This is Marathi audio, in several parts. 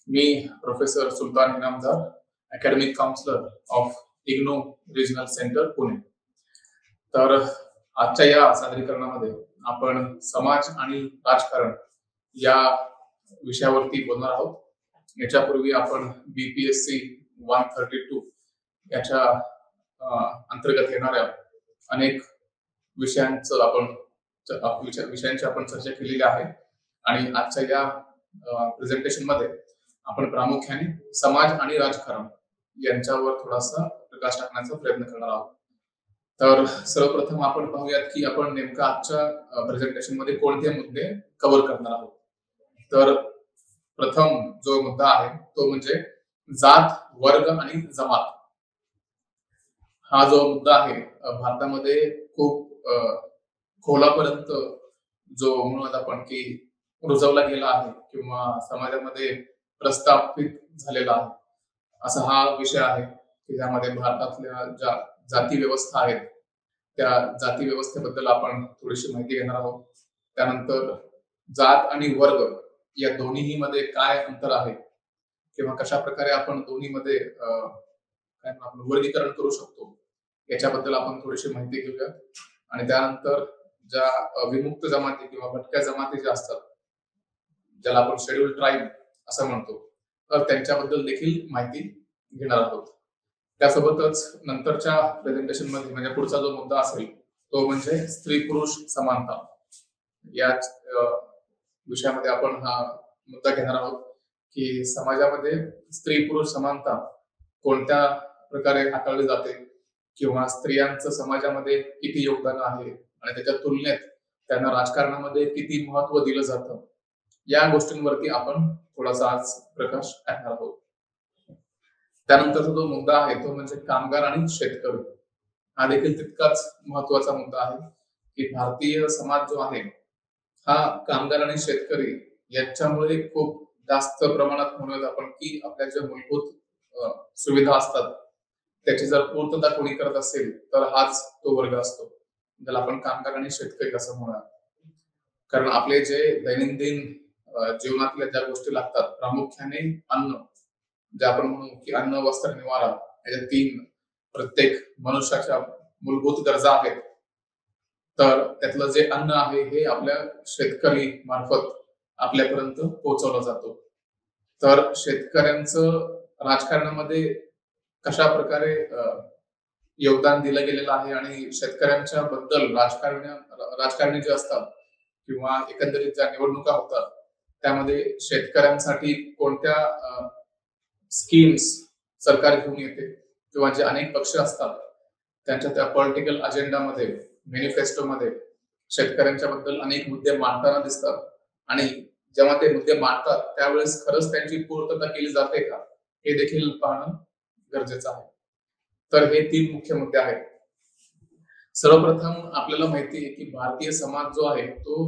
Me professor Sultan Inamdar, academic counsellor of IGNOU regional centre Pune. तर आजच्या या सादरीकरणामध्ये आपण समाज आणि राजकारण या विषयावरती बोलणार आहोत. याच्यापूर्वी आपण BPSC 132 याच्या अंतर्गत येणाऱ्या अनेक विषयांची आपण चर्चा केलेली आहे आणि आजच्या या प्रेझेंटेशन मध्ये आपण प्रामुख्याने समाज आणि राजकारण यांच्यावर थोडासा प्रकाश टाकण्याचा प्रयत्न करणार आहोत. तर सर्वप्रथम आपण पाहूयात की आपण नेमका आजच्या प्रेझेंटेशन मध्ये कोणते मुद्दे कव्हर करणार आहोत. तर प्रथम जो मुद्दा आहे तो म्हणजे जात, वर्ग आणि जमात. हा जो मुद्दा आहे भारतामध्ये खूप खोलापर्यंत जो म्हणून आपण की रुजवला गेला आहे किंवा समाजामध्ये प्रस्थापित झालेला आहे असा हा विषय आहे की ज्यामध्ये भारतातल्या ज्या जाती व्यवस्था आहेत त्या जाती व्यवस्थेबद्दल आपण थोडीशी माहिती घेणार आहोत. त्यानंतर जात आणि वर्ग या दोन्ही मध्ये काय अंतर आहे किंवा कशा प्रकारे आपण दोन्ही मध्ये आपण वर्गीकरण करू शकतो याच्याबद्दल आपण थोडीशी माहिती घेऊया. आणि त्यानंतर ज्या विमुक्त जमाती किंवा भटक्या जमाती ज्या असतात ज्याला आपण शेड्यूल ट्राईब असं म्हणतो तर त्यांच्याबद्दल देखील माहिती घेणार आहोत. त्यासोबतच नंतरच्या प्रेझेंटेशन मध्ये म्हणजे पुढचा जो मुद्दा असेल तो म्हणजे स्त्री पुरुष समानता. याच विषयामध्ये आपण हा मुद्दा घेणार आहोत की समाजामध्ये स्त्री पुरुष समानता कोणत्या प्रकारे हाताळली जाते किंवा स्त्रियांचं समाजामध्ये किती योगदान आहे आणि त्याच्या तुलनेत त्यांना राजकारणामध्ये किती महत्व दिलं जातं या गोष्टींवरती आपण थोडासा आज प्रकाश टाकणार आहोत. त्यानंतरचा जो मुद्दा आहे तो म्हणजे कामगार आणि शेतकरी. हा देखील तितकाच महत्वाचा मुद्दा आहे की भारतीय समाज जो आहे हा कामगार आणि शेतकरी यांच्यामुळे खूप जास्त प्रमाणात म्हणूयात आपण की आपल्या ज्या मूलभूत सुविधा असतात त्याची जर पूर्तता कोणी करत असेल तर हाच तो वर्ग असतो ज्याला आपण कामगार आणि शेतकरी असं म्हणूया. कारण आपले जे दैनंदिन जीवनातल्या ज्या गोष्टी लागतात प्रामुख्याने अन्न, जे आपण म्हणू की अन्न वस्त्र निवारा या तीन प्रत्येक मनुष्याच्या मूलभूत गरजा आहेत. तर त्यातलं जे अन्न आहे हे आपल्या शेतकरी मार्फत आपल्यापर्यंत पोहोचवलं जातो. तर शेतकऱ्यांचं राजकारणामध्ये कशा प्रकारे योगदान दिलं गेलेलं आहे आणि शेतकऱ्यांच्या बद्दल राजकारणी जे असतात किंवा एकंदरीत ज्या निवडणुका होतात त्यामध्ये शेतकऱ्यांसाठी कोणत्या स्कीम्स सरकार घेऊन येते किंवा जे अनेक पक्ष असतात त्यांच्या त्या पॉलिटिकल अजेंडामध्ये मॅनिफेस्टोमध्ये शेतकऱ्यांच्या बद्दल अनेक मुद्दे मांडताना दिसतात आणि जेव्हा ते मुद्दे मांडतात त्यावेळेस खरंच त्यांची पूर्तता केली जाते का हे देखील पाहणं गरजेचं आहे. तर हे तीन मुख्य मुद्दे आहेत. सर्वप्रथम आपल्याला माहिती आहे की भारतीय समाज जो आहे तो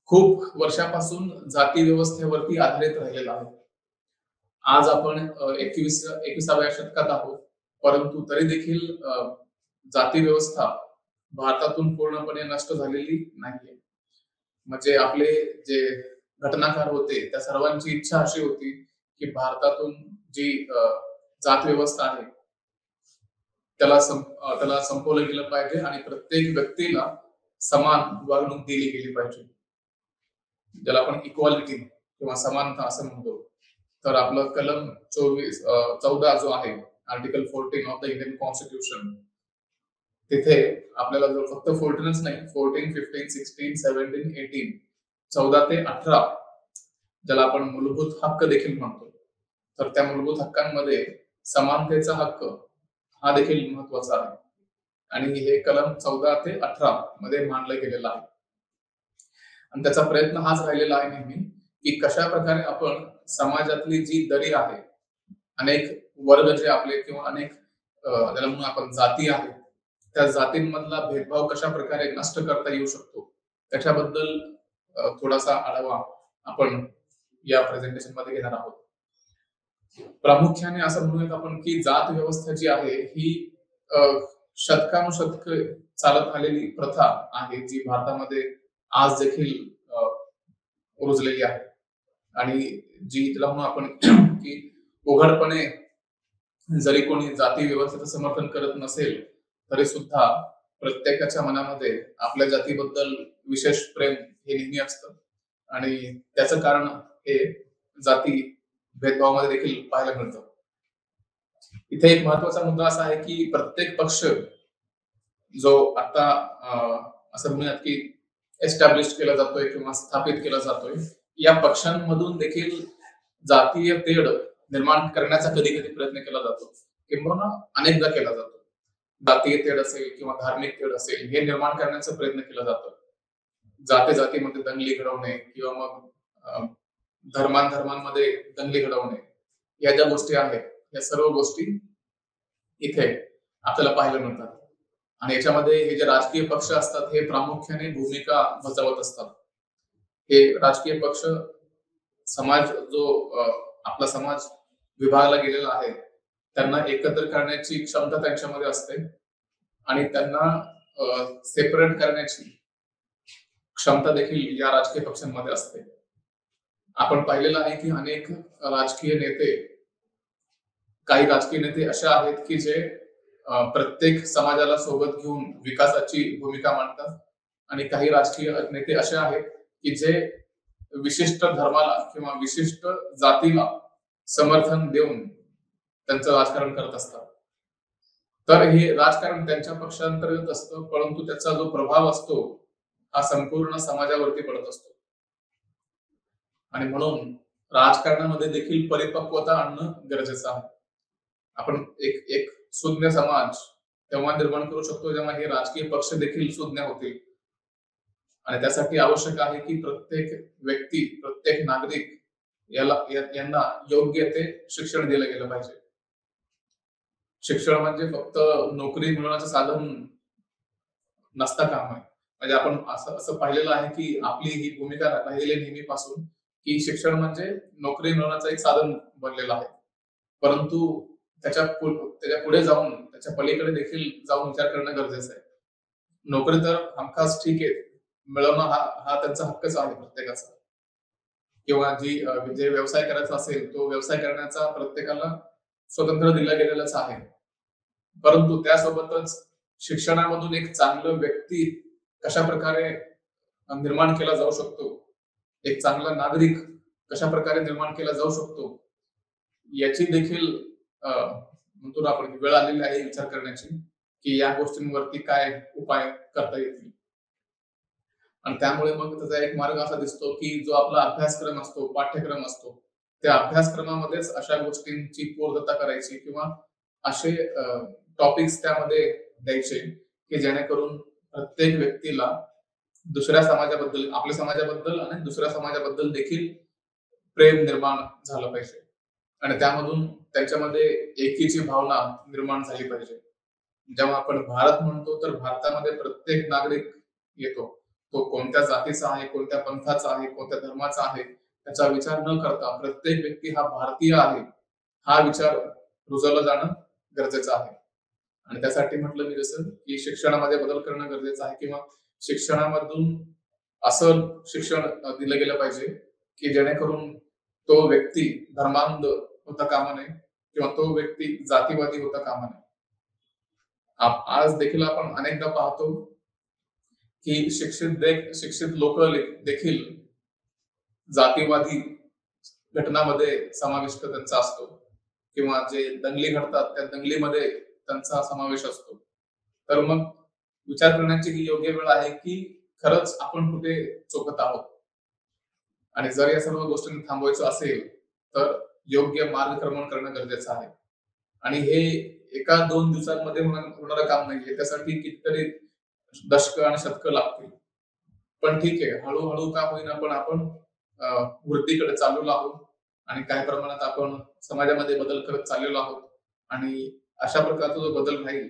खूप वर्षापासून जाती व्यवस्थेवरती आधारित राहिलेला आहे. आज आपण 21व्या शतकात आहोत परंतु तरी देखील जाती व्यवस्था भारतातून पूर्णपणे नष्ट झालेली नाहीये. म्हणजे आपले जे घटनाकार होते त्या सर्वांची इच्छा अशी होती की भारतातून जी जात व्यवस्था आहे त्याला संपवलं गेलं पाहिजे आणि प्रत्येक व्यक्तीला समान वागणूक दिली गेली पाहिजे ज्याला आपण इक्वालिटी किंवा समानता असं म्हणतो. तर आपलं कलम 14 जो आहे article 14 of the Indian constitution तिथे आपल्याला जर फक्त 14च नाही 14, 15, 16, 17, 18 14 ते 18 ज्याला आपण मूलभूत हक्क देखील म्हणतो तर त्या मूलभूत हक्कांमध्ये समानतेचा हक्क हा देखील महत्वाचा आहे आणि हे कलम 14 ते 18 मध्ये मांडलं गेलेलं आहे. आणि त्याचा प्रयत्न हाच राहिलेला आहे नेहमी की कशा प्रकारे आपण समाजातली जी दरी आहे अनेक वर्ग जे आपले किंवा अनेक ज्याला म्हणून आपण जाती आहेत त्या जातींमधला भेदभाव कशा प्रकारे नष्ट करता येऊ शकतो त्याच्याबद्दल थोडासा आढावा आपण या प्रेझेंटेशन मध्ये घेणार आहोत. प्रामुख्याने असं म्हणूयात आपण की जात व्यवस्था जी आहे ही शतकानुशतक चालत आलेली प्रथा आहे जी भारतामध्ये आज देखील रुजलेली आहे आणि जी तिला म्हणून आपण की उघडपणे जरी कोणी जाती व्यवस्थेचं समर्थन करत नसेल तरी सुद्धा प्रत्येकाच्या मनामध्ये आपल्या जातीबद्दल विशेष प्रेम हे नेहमी असतं आणि त्याचं कारण हे जाती भेदभावामध्ये देखील पाहायला मिळतं. इथे एक महत्वाचा मुद्दा असा आहे की प्रत्येक पक्ष जो आता असं म्हणूयात की एस्टॅब्लिश केला जातोय किंवा स्थापित केला जातोय, या पक्षांमधून देखील जातीय तेढ निर्माण करण्याचा कधी कधी प्रयत्न केला जातो किंवा अनेकदा केला जातो. जातीय तेढ असेल किंवा धार्मिक तेढ असेल हे निर्माण करण्याचा प्रयत्न केला जातो. जातीमध्ये दंगली घडवणे किंवा मग धर्मांधर्मांमध्ये दंगली घडवणे, या ज्या गोष्टी आहेत या सर्व गोष्टी इथे आपल्याला पाहायला मिळतात. आणि याच्यामध्ये हे जे राजकीय पक्ष असतात हे प्रामुख्याने भूमिका बजावत असतात. हे राजकीय पक्ष समाज जो आपला समाज विभागला गेलेला आहे त्यांना एकत्र करण्याची क्षमता त्यांच्यामध्ये असते आणि त्यांना सेपरेट करण्याची क्षमता देखील या राजकीय पक्षांमध्ये असते. आपण पाहिलेलं आहे की अनेक काही राजकीय नेते अशा आहेत की जे प्रत्येक समाजाला सोबत घेऊन विकासाची भूमिका मांडतात आणि काही राजकीय नेते असे आहेत की जे विशिष्ट धर्माला किंवा विशिष्ट जातीला समर्थन देऊन त्यांचं राजकारण करत असतात. तर हे राजकारण त्यांच्या पक्षांतर्गत असतं, परंतु त्याचा जो प्रभाव असतो हा संपूर्ण समाजावरती पडत असतो. आणि म्हणून राजकारणामध्ये देखील परिपक्वता आणणं गरजेचं आहे. आपण एक सुज्ञ समाज तेव्हा निर्माण करू शकतो जेव्हा हे राजकीय पक्ष देखील सुज्ञ होतील. आणि त्यासाठी आवश्यक आहे की प्रत्येक व्यक्ती, प्रत्येक नागरिक यांना योग्य ते शिक्षण दिलं गेलं पाहिजे. शिक्षण म्हणजे फक्त नोकरी मिळवण्याचं साधन नसता कामा नये. म्हणजे आपण असं पाहिलेलं आहे की आपली ही भूमिका राहिलेली नेहमीपासून की शिक्षण म्हणजे नोकरी मिळवण्याचं एक साधन बनलेलं आहे. परंतु त्याच्या पुढे जाऊन त्याच्या पलीकडे देखील जाऊन विचार करणं गरजेचं आहे. नोकरी तर हमखास ठीक आहे, मिळवणं हा त्यांचा हक्कच आहे प्रत्येकाचा. किंवा जे व्यवसाय करायचा असेल तो व्यवसाय करण्याचा प्रत्येकाला स्वतंत्र दिला गेलेलाच आहे. परंतु त्यासोबतच शिक्षणामधून एक चांगलं व्यक्ती कशा प्रकारे निर्माण केला जाऊ शकतो, एक चांगला नागरिक कशा प्रकारे निर्माण केला जाऊ शकतो, याची देखील म्हणतो ना आपण वेळ आलेली आहे विचार करण्याची की या गोष्टींवरती काय उपाय करता येतील. आणि त्यामुळे मग त्याचा एक मार्ग असा दिसतो की जो आपला अभ्यासक्रम असतो, पाठ्यक्रम असतो, त्या अभ्यासक्रमामध्येच अशा गोष्टींची पूर्तता करायची किंवा असे टॉपिक्स त्यामध्ये द्यायचे की जेणेकरून प्रत्येक व्यक्तीला दुसऱ्या समाजाबद्दल, आपल्या समाजाबद्दल आणि दुसऱ्या समाजाबद्दल देखील प्रेम निर्माण झालं पाहिजे आणि त्यामधून त्यांच्यामध्ये एकीची भावना निर्माण झाली पाहिजे. जेव्हा आपण भारत म्हणतो तर भारतामध्ये प्रत्येक नागरिक येतो. तो कोणत्या जातीचा आहे, कोणत्या पंथाचा आहे, कोणत्या धर्माचा आहे त्याचा विचार न करता प्रत्येक व्यक्ती हा भारतीय आहे हा विचार रुजवला जाणं गरजेचं आहे. आणि त्यासाठी म्हटलं मी जसं की शिक्षणामध्ये बदल करणं गरजेचं आहे किंवा शिक्षणामधून असं शिक्षण दिलं गेलं पाहिजे की जेणेकरून तो व्यक्ती धर्मांध होता कामा नये किंवा तो व्यक्ती जातीवादी होता कामा नये. आज देखील आपण अनेकदा पाहतो की शिक्षित लोक देखील जातीवादी घटनामध्ये समाविष्ट त्यांचा असतो किंवा जे दंगली घडतात त्या दंगलीमध्ये त्यांचा समावेश असतो. तर मग विचार करण्याची ही योग्य वेळ आहे की खरंच आपण कुठे चुकत आहोत आणि जर या सर्व गोष्टींना थांबवायचं असेल तर योग्य मार्गक्रमण करणं गरजेचं आहे. आणि हे एका 2 दिवसांमध्ये होणारं काम नाहीये. त्यासाठी कितीतरी दशक आणि शतकं लागतील. पण ठीक आहे, हळूहळू का होईना पण आपण वृद्धीकडे चाललेलो आहोत आणि काही प्रमाणात आपण समाजामध्ये बदल करत चाललेलो आहोत आणि अशा प्रकारचा जो बदल राहील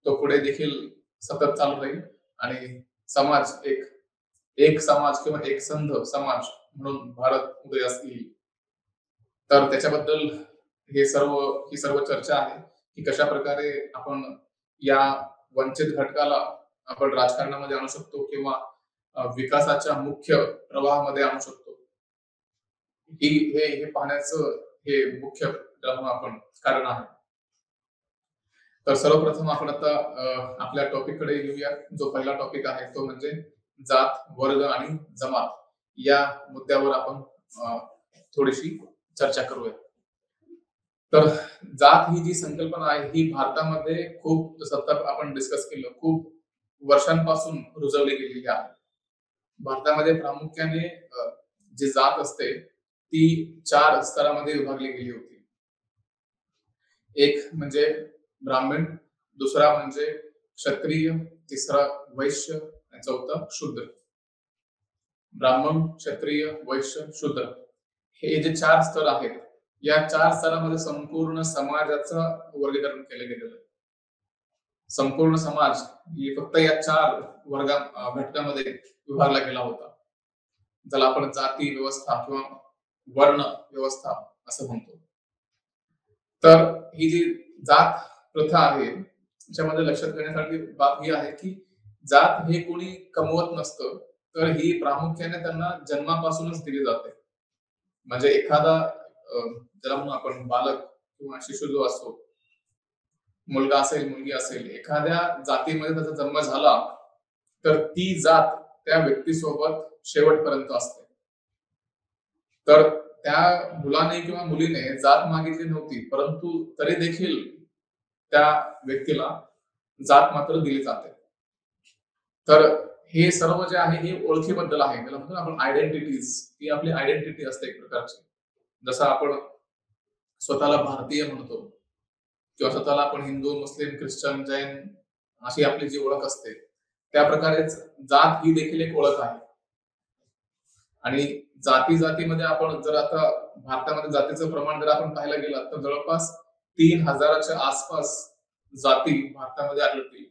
तो पुढे देखील सतत चालू राहील आणि समाज एक समाज किंवा एक संघ समाज म्हणून भारत उदयास येईल. तर त्याच्याबद्दल ही सर्व चर्चा आहे की कशा प्रकारे आपण या वंचित घटकाला आपण राजकारणामध्ये आणू शकतो किंवा विकासाच्या मुख्य प्रवाहामध्ये आणू शकतो. हे पाहण्याचं हे मुख्य आपण कारण आहे. तर सर्वप्रथम आपण आता आपल्या टॉपिककडे येऊया. जो पहिला टॉपिक आहे तो म्हणजे जात, वर्ग आणि जमात या मुद्द्यावर आपण थोडीशी चर्चा करूया. तर जात ही जी संकल्पना आहे ही भारतामध्ये खूप जसं आपण डिस्कस केलं खूप वर्षांपासून रुजवली गेलेली आहे. भारतामध्ये प्रामुख्याने जी जात असते ती 4 स्तरामध्ये विभागली गेली होती. एक म्हणजे ब्राह्मण, दुसरा म्हणजे क्षत्रिय, तिसरा वैश्य आणि चौथा शूद्र. ब्राह्मण, क्षत्रिय, वैश्य, शूद्र हे जे 4 स्तर आहेत या 4 स्तरामध्ये संपूर्ण समाजाचं वर्गीकरण केलं गेलेलं आहे. संपूर्ण समाज फक्त या 4 घटकामध्ये विभागला गेला होता, ज्याला आपण जाती व्यवस्था किंवा वर्ण व्यवस्था असं म्हणतो. तर ही जी जात प्रथा आहे त्याच्यामध्ये लक्षात घेण्यासाठी बाब ही आहे की जात हे कोणी कमवत नसतं, तर ही प्रामुख्याने त्यांना जन्मापासूनच दिली जाते. म्हणजे एखादा ज्याला म्हणून आपण बालक किंवा शिशु जो असतो, मुलगा असेल मुलगी असेल, एखाद्या जातीमध्ये त्याचा जन्म झाला तर ती जात त्या व्यक्तीसोबत शेवटपर्यंत असते. तर त्या मुलाने किंवा मुलीने जात मागितली नव्हती, परंतु तरी देखील त्या व्यक्तीला जात मात्र दिली जाते. तर हे सर्व जे आहे हे ओळखीबद्दल आहे. त्याला म्हणतो आपण आयडेंटिटीज, ही आपली आयडेंटिटी असते एक प्रकारची. जसं आपण स्वतःला भारतीय म्हणतो किंवा स्वतःला आपण हिंदू, मुस्लिम, ख्रिश्चन, जैन अशी आपली जी ओळख असते, त्या प्रकारेच जात ही देखील एक ओळख आहे. आणि जातीमध्ये आपण जर आता भारतामध्ये जातीचं प्रमाण जर आपण पाहायला गेलं तर जवळपास 3000च्या आसपास जाती भारतामध्ये आढळतील.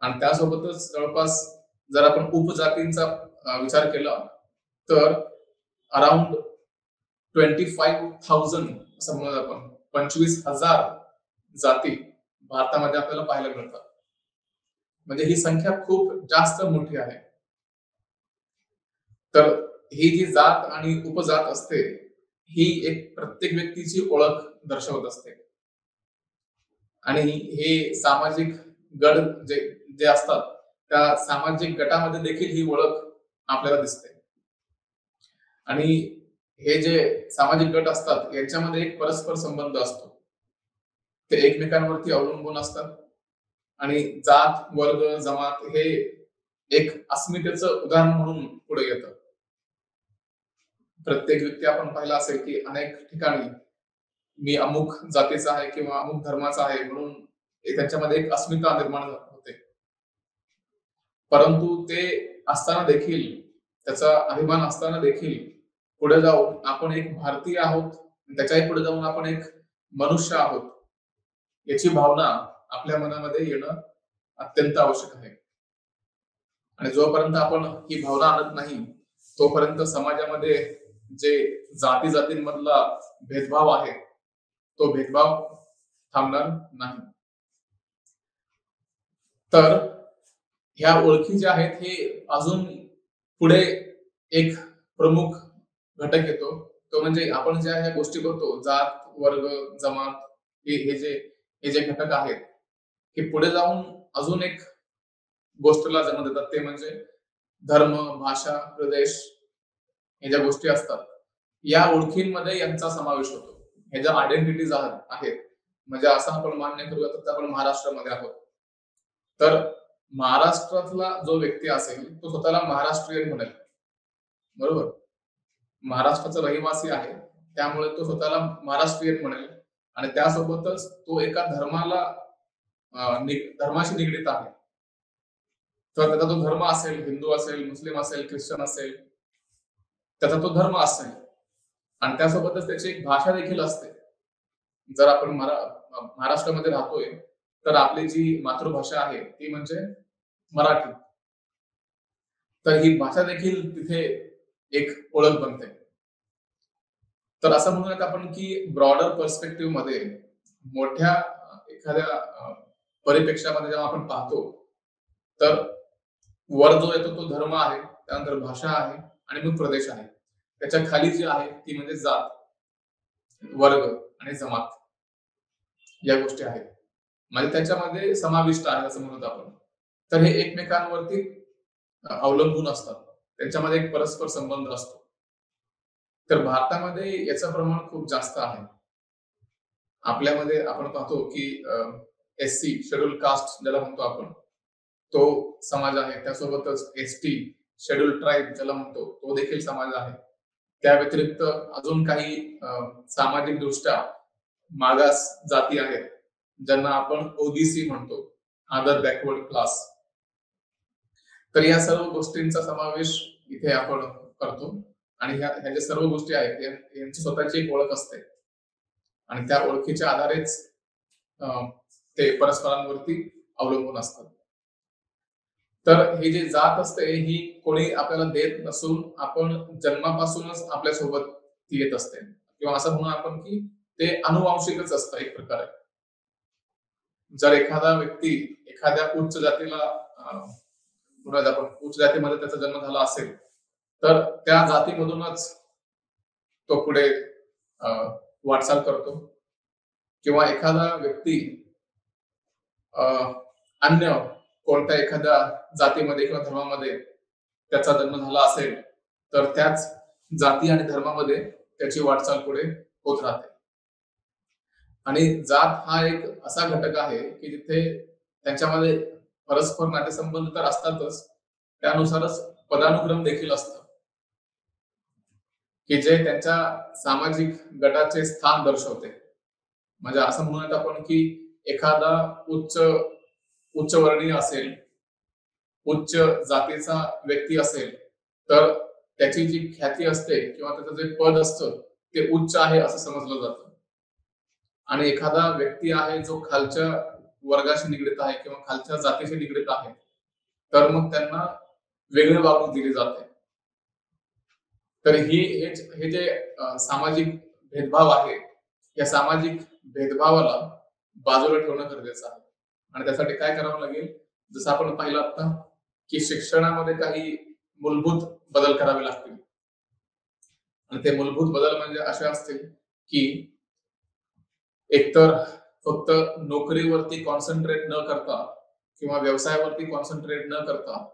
आणि त्यासोबतच जवळपास जर आपण उपजातींचा विचार केला तर अराउंड 25,000 असं म्हणून आपण 25,000 जाती भारतामध्ये आपल्याला पाहायला मिळतात. म्हणजे ही संख्या खूप जास्त मोठी आहे. तर ही जी जात आणि उपजात असते ही एक प्रत्येक व्यक्तीची ओळख दर्शवत असते. आणि हे सामाजिक गट जे असतात त्या सामाजिक गटामध्ये देखील ही ओळख आपल्याला दिसते. आणि हे जे सामाजिक गट असतात यांच्यामध्ये एक परस्पर संबंध असतो. ते एकमेकांवरती अवलंबून असतात. आणि जात, वर्ग, जमात हे एक अस्मितेचं उदाहरण म्हणून पुढे येतं. प्रत्येक व्यक्ती आपण पाहिला असेल की अनेक ठिकाणी मी अमुक जातीचा आहे किंवा अमुक धर्माचा आहे म्हणून त्यांच्यामध्ये एक अस्मिता निर्माण होते. परंतु ते असताना देखील, त्याचा अभिमान असताना देखील पुढे जाऊन आपण एक भारतीय आहोत, त्याच्याही पुढे जाऊन आपण एक मनुष्य आहोत याची भावना आपल्या मनामध्ये येणं अत्यंत आवश्यक आहे. आणि जोपर्यंत आपण ही भावना आणत नाही तोपर्यंत समाजामध्ये जे जातींमधला भेदभाव आहे तो भेदभाव थांबणार नाही. तर ह्या ओळखी ज्या आहेत हे अजून पुढे एक प्रमुख घटक येतो, तो म्हणजे आपण ज्या ह्या गोष्टी करतो जात, वर्ग, जमात हे जे घटक आहेत हे पुढे जाऊन अजून एक गोष्टीला जन्म देतात, ते म्हणजे धर्म, भाषा, प्रदेश हे ज्या गोष्टी असतात या ओळखींमध्ये यांचा समावेश होतो. हे ज्या आयडेंटिटीज आहेत म्हणजे असं आपण मान्य करूया तर आपण महाराष्ट्रामध्ये आहोत. तर महाराष्ट्रातला जो व्यक्ती असेल तो स्वतःला महाराष्ट्रीयन म्हणेल, बरोबर. महाराष्ट्राचा रहिवासी आहे त्यामुळे तो स्वतःला महाराष्ट्रीयन म्हणेल आणि त्यासोबतच तो एका धर्माशी निगडीत आहे. तर त्याचा तो धर्म असेल, हिंदू असेल, मुस्लिम असेल, ख्रिश्चन असेल, त्याचा तो धर्म असेल आणि त्यासोबतच त्याची एक भाषा देखील असते. जर आपण महाराष्ट्रामध्ये राहतोय तर आपली जी मातृभाषा आहे ती म्हणजे मराठी. तर ही भाषा देखील तिथे एक ओळख बनते. तर असं म्हणूयात आपण की ब्रॉडर पर्स्पेक्टिव्ह मध्ये मोठ्या एखाद्या परिप्रेक्ष्यामध्ये जेव्हा आपण पाहतो, तर वर जो येतो तो धर्म आहे, त्यानंतर भाषा आहे आणि मग प्रदेश आहे. त्याच्या खाली जी आहे ती म्हणजे जात, वर्ग आणि जमात या गोष्टी आहेत. म्हणजे त्याच्यामध्ये समाविष्ट आहे असं म्हणतो आपण. तर हे एकमेकांवरती अवलंबून असतात. त्यांच्यामध्ये एक परस्पर संबंध असतो. तर भारतामध्ये याचं प्रमाण खूप जास्त आहे. आपल्यामध्ये आपण पाहतो की एससी शेड्यूल कास्ट ज्याला म्हणतो आपण, तो समाज आहे. त्यासोबतच एसटी शेड्यूल ट्राईब ज्याला म्हणतो, तो देखील समाज आहे. त्या व्यतिरिक्त अजून काही सामाजिक दृष्ट्या मागास जाती आहेत, ज्यांना आपण ओबीसी म्हणतो, अदर बॅकवर्ड क्लास. तर या सर्व गोष्टींचा समावेश इथे आपण करतो आणि ह्या ज्या सर्व गोष्टी आहेत यांची स्वतःची एक ओळख असते आणि त्या ओळखीच्या आधारेच ते परस्परांवरती अवलंबून असतात. तर हे जे जात असते ही कोणी आपल्याला देत नसून आपण जन्मापासूनच आपल्या सोबत ती येत असते, किंवा असं म्हणू आपण की ते अनुवांशिकच असतं एक प्रकारे. जर एखादा व्यक्ती एखाद्या उच्च जातीला म्हणूयात आपण उच्च जातीमध्ये त्याचा जन्म झाला असेल, तर त्या जातीमधूनच तो पुढे वाटचाल करतो, किंवा एखादा व्यक्ती अन्य कोणत्या एखाद्या जातीमध्ये किंवा धर्मामध्ये त्याचा जन्म झाला असेल, तर त्याच जाती आणि धर्मामध्ये त्याची वाटचाल पुढे होत राहते. आणि जात हा एक असा घटक आहे की जिथे त्यांच्यामध्ये परस्पर नातेसंबंध तर असतातच, त्यानुसारच पदानुक्रम देखील असतं, की जे त्यांच्या सामाजिक गटाचे स्थान दर्शवते. म्हणजे असं म्हणूयात आपण की एखादा उच्च उच्चवर्णीय असेल, उच्च जातीचा व्यक्ती असेल, तर त्याची जी ख्याती असते किंवा त्याचं जे पद असतं ते उच्च आहे असं समजलं जातं. आणि एखादा व्यक्ती आहे जो खालच्या वर्गाशी निगडित आहे किंवा खालच्या जातीशी निगडित आहे, तर मग त्यांना वेगळी वागणूक दिली जाते. तर हे जे सामाजिक भेदभाव आहे, या सामाजिक भेदभावाला बाजूला ठेवणं गरजेचं आहे. आणि त्यासाठी काय करावं लागेल, जसं आपण पाहिलं आता की शिक्षणामध्ये काही मूलभूत बदल करावे लागतील. आणि ते मूलभूत बदल म्हणजे असे असतील की एकतर फक्त नोकरीवरती कॉन्सन्ट्रेट न करता किंवा व्यवसायावरती कॉन्सन्ट्रेट न करता,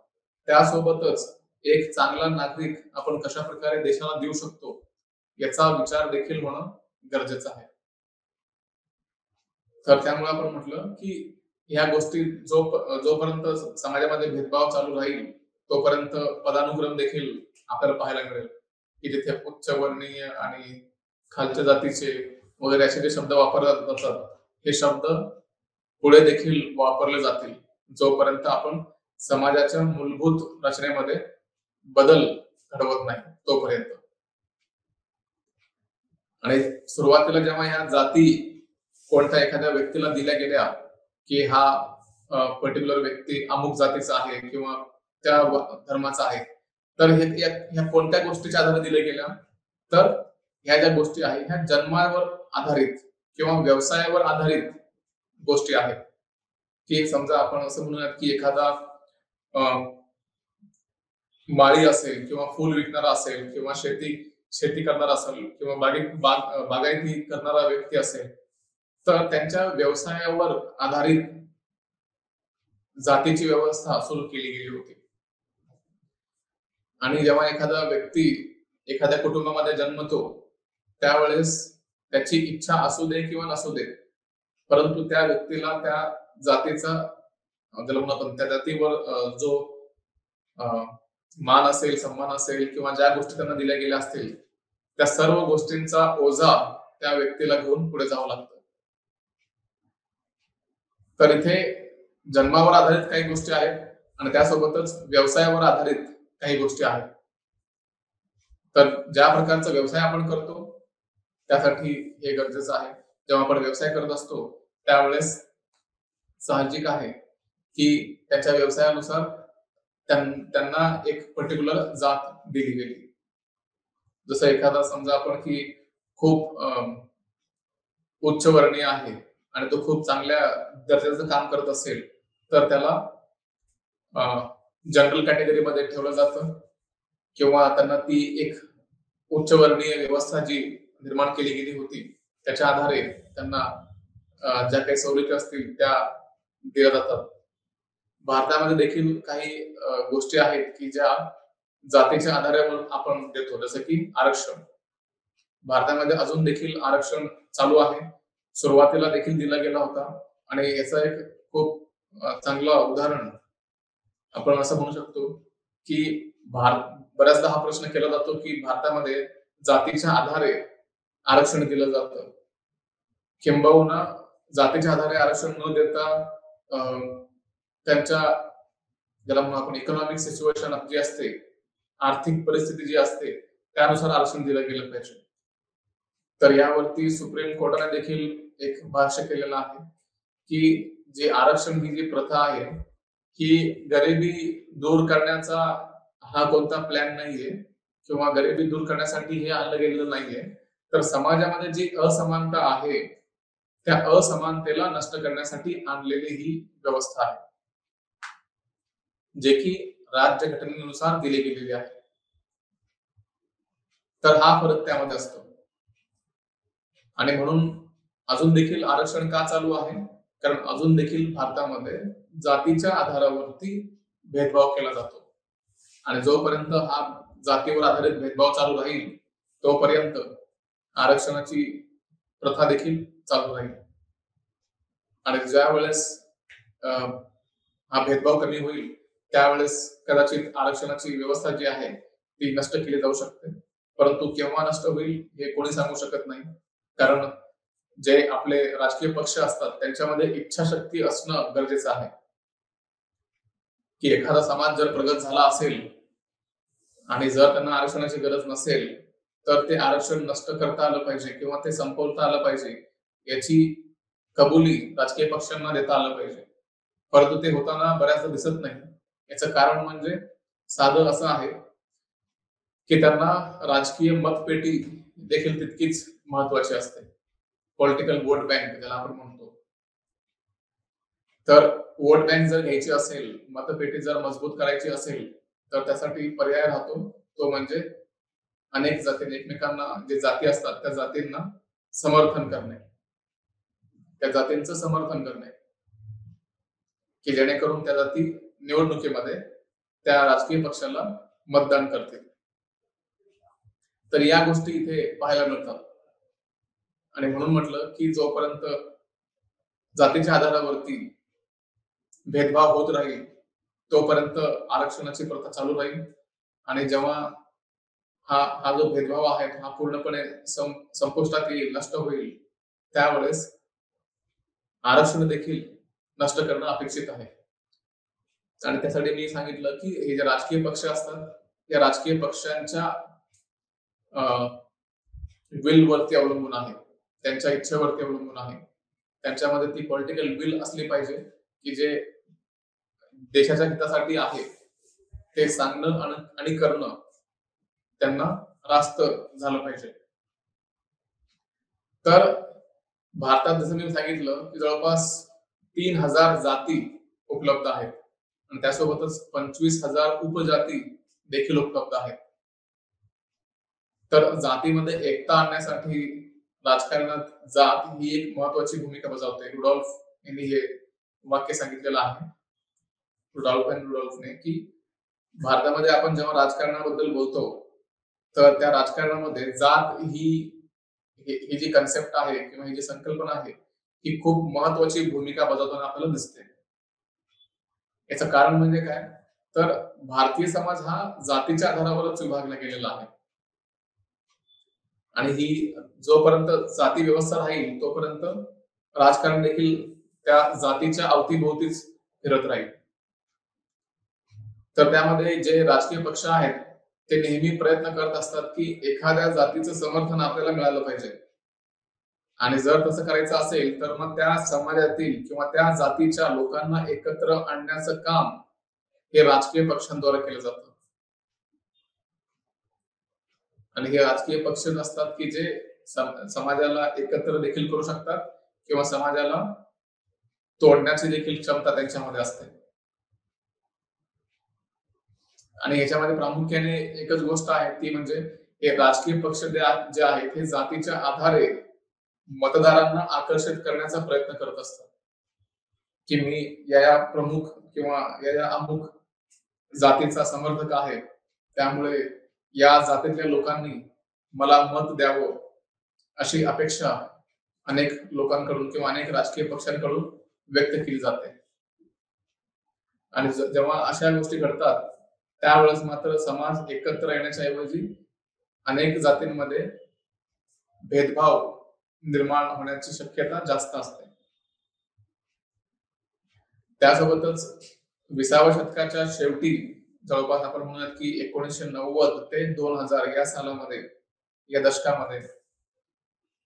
त्यासोबतच एक चांगला नागरिक आपण कशा प्रकारे देशाला देऊ शकतो याचा विचार देखील होणं गरजेचं आहे. तर त्यामुळे आपण म्हटलं की ह्या गोष्टी जोपर्यंत समाजामध्ये भेदभाव चालू राहील, तोपर्यंत पदानुक्रम देखील आपल्याला पाहायला मिळेल की जिथे उच्चवर्णीय आणि खालच्या जातीचे वगैरे असे जे शब्द वापरले जातात, हे शब्द पुढे देखील वापरले जातील, जोपर्यंत आपण समाजाच्या मूलभूत रचनेमध्ये बदल घडवत नाही तोपर्यंत. आणि सुरुवातीला जेव्हा ह्या जाती कोणत्या एखाद्या व्यक्तीला दिल्या गेल्या की हा पर्टिक्युलर व्यक्ती अमुक जातीचा आहे किंवा त्या धर्माचा आहे, तर ह्या कोणत्या गोष्टीच्या आधारे दिल्या गेल्या, तर ह्या ज्या गोष्टी आहेत ह्या जन्मावर आधारित किंवा व्यवसायावर आधारित गोष्टी आहेत. की समजा आपण असं म्हणूयात की एखादा माळी असेल किंवा फुल विकणारा असेल किंवा शेती करणारा असेल किंवा बागायती करणारा व्यक्ती असेल, तर त्यांच्या व्यवसायावर आधारित जातीची व्यवस्था सुरू केली गेली होती. आणि जेव्हा एखादा व्यक्ती एखाद्या कुटुंबामध्ये जन्मतो, त्यावेळेस त्याची इच्छा असू दे किंवा नसू दे, परंतु त्या व्यक्तीला त्या जातीचा ज्याला म्हणतो त्या जातीवर जो मान असेल, सन्मान असेल किंवा ज्या गोष्टी त्यांना दिल्या गेल्या असतील, त्या सर्व गोष्टींचा ओझा त्या व्यक्तीला घेऊन पुढे जावं लागतं. तर इथे जन्मावर आधारित काही गोष्टी आहेत आणि त्यासोबतच व्यवसायावर आधारित काही गोष्टी आहेत. तर ज्या प्रकारचा व्यवसाय आपण करतो त्यासाठी हे गरजेचं आहे. जेव्हा आपण व्यवसाय करत असतो त्यावेळेस साहजिक आहे की त्याच्या व्यवसायानुसार त्यांना एक पर्टिक्युलर जात दिली गेली. जसं एखादा समजा आपण की खूप उच्चवर्णीय आहे आणि तो खूप चांगल्या दर्जाचं काम करत असेल तर त्याला जनरल कॅटेगरीमध्ये ठेवलं जातं किंवा त्यांना ती एक उच्चवर्णीय व्यवस्था जी निर्माण केली गेली होती त्याच्या आधारे त्यांना ज्या काही सवलती असतील त्या दिल्या जातात. भारतामध्ये देखील काही गोष्टी आहेत की ज्या जातीच्या आधारावर आपण देतो, जसं की आरक्षण. भारतामध्ये अजून देखील आरक्षण चालू आहे. सुरुवातीला देखील दिला गेला होता आणि याचं एक खूप चांगलं उदाहरण आपण असं म्हणू शकतो की बऱ्याचदा हा प्रश्न केला जातो की भारतामध्ये जातीच्या आधारे आरक्षण दिलं जातं. किंबहुना जातीच्या आधारे आरक्षण न देता त्यांच्या ज्याला म्हणून आपण इकॉनॉमिक सिच्युएशन जी असते, आर्थिक परिस्थिती जी असते त्यानुसार आरक्षण दिलं गेलं पाहिजे. तर यावरती सुप्रीम कोर्टाने देखील एक भाष्य केलेलं आहे की जे आरक्षण ही जी प्रथा आहे ही गरिबी दूर करण्याचा हा कोणता प्लॅन नाहीये किंवा गरिबी दूर करण्यासाठी हे आणलं गेलेलं नाहीये. तर समाजामध्ये जी असमानता आहे त्या असमानतेला नष्ट करण्यासाठी आणलेली ही व्यवस्था आहे, जे की राज्य घटनेनुसार दिली गेलेली आहे. तर हा फरक त्यामध्ये असतो आणि म्हणून अजून देखील आरक्षण का चालू आहे? कारण अजून देखील भारतामध्ये जातीच्या आधारावरती भेदभाव केला जातो आणि जोपर्यंत हा जातीवर आधारित भेदभाव चालू राहील तोपर्यंत आरक्षणाची प्रथा देखील चालू राहील आणि ज्या वेळेस हा भेदभाव कमी होईल त्यावेळेस कदाचित आरक्षणाची व्यवस्था जी आहे ती नष्ट केली जाऊ शकते. परंतु केव्हा नष्ट होईल हे कोणी सांगू शकत नाही, कारण जे आपले राजकीय पक्ष असतात त्यांच्यामध्ये इच्छाशक्ती असणं गरजेचं आहे की एखादा समाज जर प्रगत झाला असेल आणि जर त्यांना आरक्षणाची गरज नसेल तर ते आरक्षण नष्ट करता आलं पाहिजे किंवा ते संपवता आलं पाहिजे याची कबुली राजकीय पक्षांना देता आलं पाहिजे. परंतु ते होताना बऱ्याचदा दिसत नाही. याचं कारण म्हणजे साधं असं आहे की त्यांना राजकीय मतपेटी देखील तितकीच महत्वाची असते. पॉलिटिकल वोट बँक ज्याला आपण म्हणतो. तर वोट बँक जर घ्यायची असेल, मतपेटी जर मजबूत करायची असेल तर त्यासाठी पर्याय राहतो तो म्हणजे अनेक जाती एकमेकांना जे जाती असतात त्या जातींना समर्थन करणे, त्या जातींचं समर्थन करणे की जेणेकरून त्या जाती निवडणुकीमध्ये त्या राजकीय पक्षाला मतदान करतील. तर या गोष्टी इथे पाहायला मिळतात आणि म्हणून म्हटलं की जोपर्यंत जातीच्या आधारावरती भेदभाव होत राहील तोपर्यंत आरक्षणाची प्रथा चालू राहील आणि जेव्हा हा जो भेदभाव आहे हा पूर्णपणे संपुष्टात येईल, नष्ट होईल, त्यावेळेस आरक्षण देखील नष्ट करणं अपेक्षित आहे. आणि त्यासाठी मी सांगितलं की हे जे राजकीय पक्ष असतात या राजकीय पक्षांच्या विल वरती अवलंबून आहे, त्यांच्या इच्छेवरती अवलंबून आहे. त्यांच्यामध्ये ती पॉलिटिकल विल असली पाहिजे की जे देशाच्या हितासाठी आहे ते सांगणं आणि करणं त्यांना रास्त झालं पाहिजे. तर भारतात जसं मी सांगितलं की जवळपास 3000 जाती उपलब्ध आहेत आणि त्यासोबतच 25,000 उपजाती देखील उपलब्ध आहेत. तर जातीमध्ये एकता आणण्यासाठी राजकारणात जात ही एक महत्वाची भूमिका बजावते. रुडॉल्फ यांनी हे वाक्य सांगितलेलं आहे, रुडॉल्फने, की भारतामध्ये आपण जेव्हा राजकारणाबद्दल बोलतो तर त्या राजकारणामध्ये जात ही जी कन्सेप्ट आहे किंवा ही जी संकल्पना आहे ही खूप महत्वाची भूमिका बजावताना आपल्याला दिसते. याचं कारण म्हणजे काय, तर भारतीय समाज हा जातीच्या आधारावरच विभागला गेलेला आहे आणि ही जोपर्यंत जाती व्यवस्था राहील तोपर्यंत राजकारण देखील त्या जातीच्या अवतीभोवतीच फिरत राहील. तर त्यामध्ये जे राजकीय पक्ष आहेत ते नेहमी प्रयत्न करत असतात की एखाद्या जातीचं समर्थन आपल्याला मिळालं पाहिजे आणि जर तसं करायचं असेल तर मग त्या समाजातील किंवा त्या जातीच्या लोकांना एकत्र आणण्याचं काम हे राजकीय पक्षांद्वारे केलं जातं. आणि हे राजकीय पक्ष नसतात की जे समाजाला एकत्र देखील करू शकतात किंवा समाजाला तोडण्याची देखील क्षमता त्यांच्यामध्ये असते. आणि याच्यामध्ये प्रामुख्याने एकच गोष्ट आहे ती म्हणजे हे राजकीय पक्ष जे आहेत हे जातीच्या आधारे मतदारांना आकर्षित करण्याचा प्रयत्न करत असतात, की मी या प्रमुख किंवा या अमुक जातीचा समर्थक आहे, त्यामुळे या जातीतल्या लोकांनी मला मत द्यावं अशी अपेक्षा अनेक लोकांकडून किंवा अनेक राजकीय पक्षांकडून व्यक्त केली जाते. आणि जेव्हा अशा गोष्टी घडतात त्यावेळेस मात्र समाज एकत्र येण्याच्या ऐवजी अनेक जातींमध्ये भेदभाव निर्माण होण्याची शक्यता जास्त असते. त्यासोबतच 20व्या शतकाच्या शेवटी जवळपास आपण म्हणूयात की 1990 ते 2000 या सालामध्ये या दशकामध्ये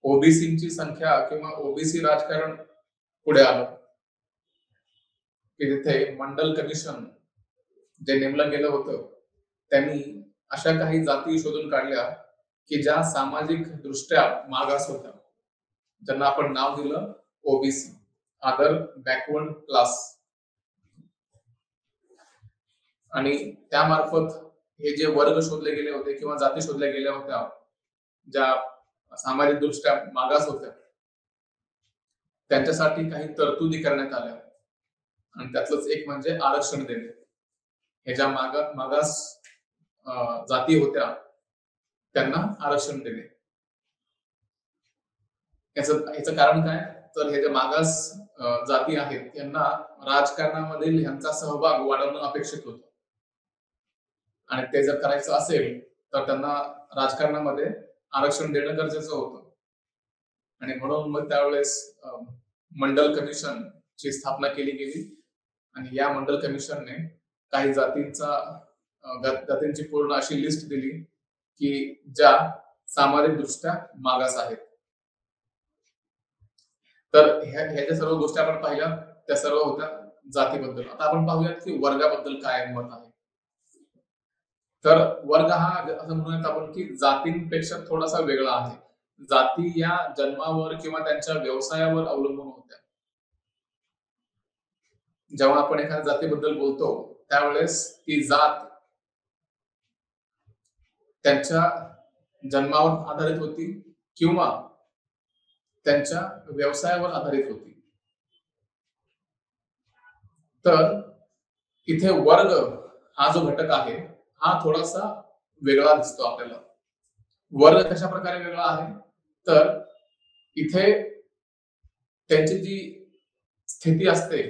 ओबीसीची संख्या किंवा ओबीसी राजकारण पुढे आलं, की तिथे मंडल कमिशन जे नेमलं गेलं होतं त्यांनी अशा काही जाती शोधून काढल्या की ज्या सामाजिक दृष्ट्या मागास होत्या, ज्यांना आपण नाव दिलं ओबीसी, अदर बॅकवर्ड क्लास. आणि त्यामार्फत हे जे वर्ग शोधले गेले होते किंवा जाती शोधल्या गेल्या होत्या ज्या सामाजिक दृष्ट्या मागास होत्या, त्यांच्यासाठी काही तरतुदी करण्यात आल्या. आणि त्यातलंच एक म्हणजे आरक्षण देणे. हे ज्या मागास जाती होत्या त्यांना आरक्षण देणे. याचं कारण काय, तर हे जे मागास जाती आहेत यांना राजकारणामधील यांचा सहभाग वाढवणं अपेक्षित होतं. आणि ते जर करायचं असेल तर त्यांना राजकारणामध्ये आरक्षण देणं गरजेचं होतं. आणि म्हणून मग त्यावेळेस मंडल कमिशन ची स्थापना केली गेली. आणि या मंडल कमिशनने काही जातींची पूर्ण अशी लिस्ट दिली की ज्या सामाजिक दृष्ट्या मागास आहेत. तर ह्या सर्व गोष्टी आपण पाहिल्या त्या सर्व होत्या जातीबद्दल. आता आपण पाहूयात की वर्गाबद्दल काय मत आहे. तर वर्ग हा असं म्हणूयात आपण की जातींपेक्षा थोडासा वेगळा आहे. जाती या जन्मावर किंवा त्यांच्या व्यवसायावर अवलंबून होत्या. जेव्हा आपण एखाद्या जातीबद्दल बोलतो त्यावेळेस ती जात त्यांच्या जन्मावर आधारित होती किंवा त्यांच्या व्यवसायावर आधारित होती. तर इथे वर्ग हा जो घटक आहे हा थोडासा वेगळा दिसतो आपल्याला. वर्ग कशा प्रकारे वेगळा आहे, तर इथे त्यांची जी स्थिती असते,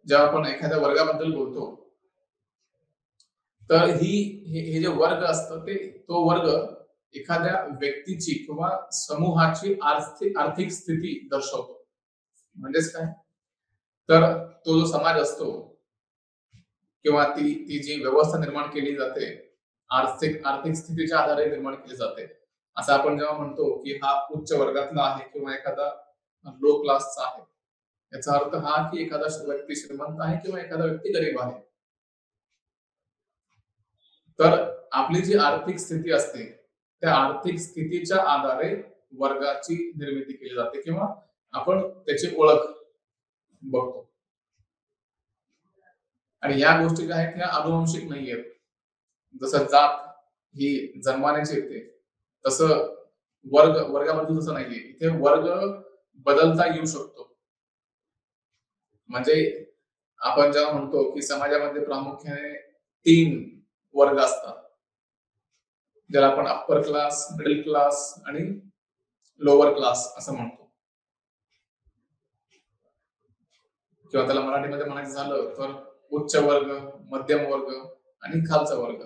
जेव्हा आपण एखाद्या वर्गाबद्दल बोलतो तर हे जे वर्ग असतं तो वर्ग एखाद्या व्यक्तीची किंवा समूहाची आर्थिक स्थिती दर्शवतो. म्हणजेच काय, तर तो जो समाज असतो किंवा ती जी व्यवस्था निर्माण केली जाते आर्थिक स्थितीच्या आधारे निर्माण केली जाते. असं आपण जेव्हा म्हणतो की हा उच्च वर्गातला आहे किंवा एखादा लो क्लासचा आहे, याचा अर्थ हा की एखादा व्यक्ती श्रीमंत आहे किंवा एखादा व्यक्ती गरीब आहे. तर आपली जी आर्थिक स्थिती असते त्या आर्थिक स्थितीच्या आधारे वर्गाची निर्मिती केली जाते किंवा आपण त्याची ओळख बघतो. आणि या गोष्टी ज्या आहेत ह्या अनुवंशिक नाहीयेत. जसं जात ही जन्मानेच येते तसं वर्गामध्ये तसं नाहीये. इथे वर्ग बदलता येऊ शकतो. म्हणजे आपण जेव्हा म्हणतो की समाजामध्ये प्रामुख्याने 3 वर्ग असतात, ज्याला आपण अप्पर क्लास, मिडल क्लास आणि लोअर क्लास असं म्हणतो. किंवा त्याला मराठीमध्ये म्हणायचं झालं तर उच्च वर्ग, मध्यम वर्ग आणि खालचा वर्ग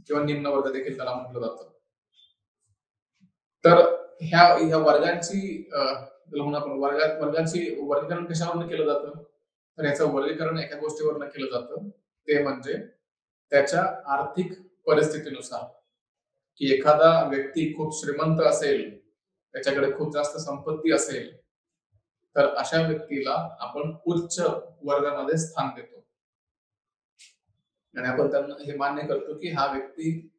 किंवा निम्न वर्ग देखील त्याला म्हटलं जातं. तर ह्या वर्गांची आपण वर्गाची वर्गीकरण कशावरून केलं जातं, तर याचं वर्गीकरण एका गोष्टीवर केलं जातं, ते म्हणजे त्याच्या आर्थिक परिस्थितीनुसार. की एखादा व्यक्ती खूप श्रीमंत असेल, त्याच्याकडे खूप जास्त संपत्ती असेल, तर अशा व्यक्तीला आपण उच्च वर्गामध्ये स्थान देतो. आणि आपण त्यांना हे मान्य करतो की हा व्यक्ती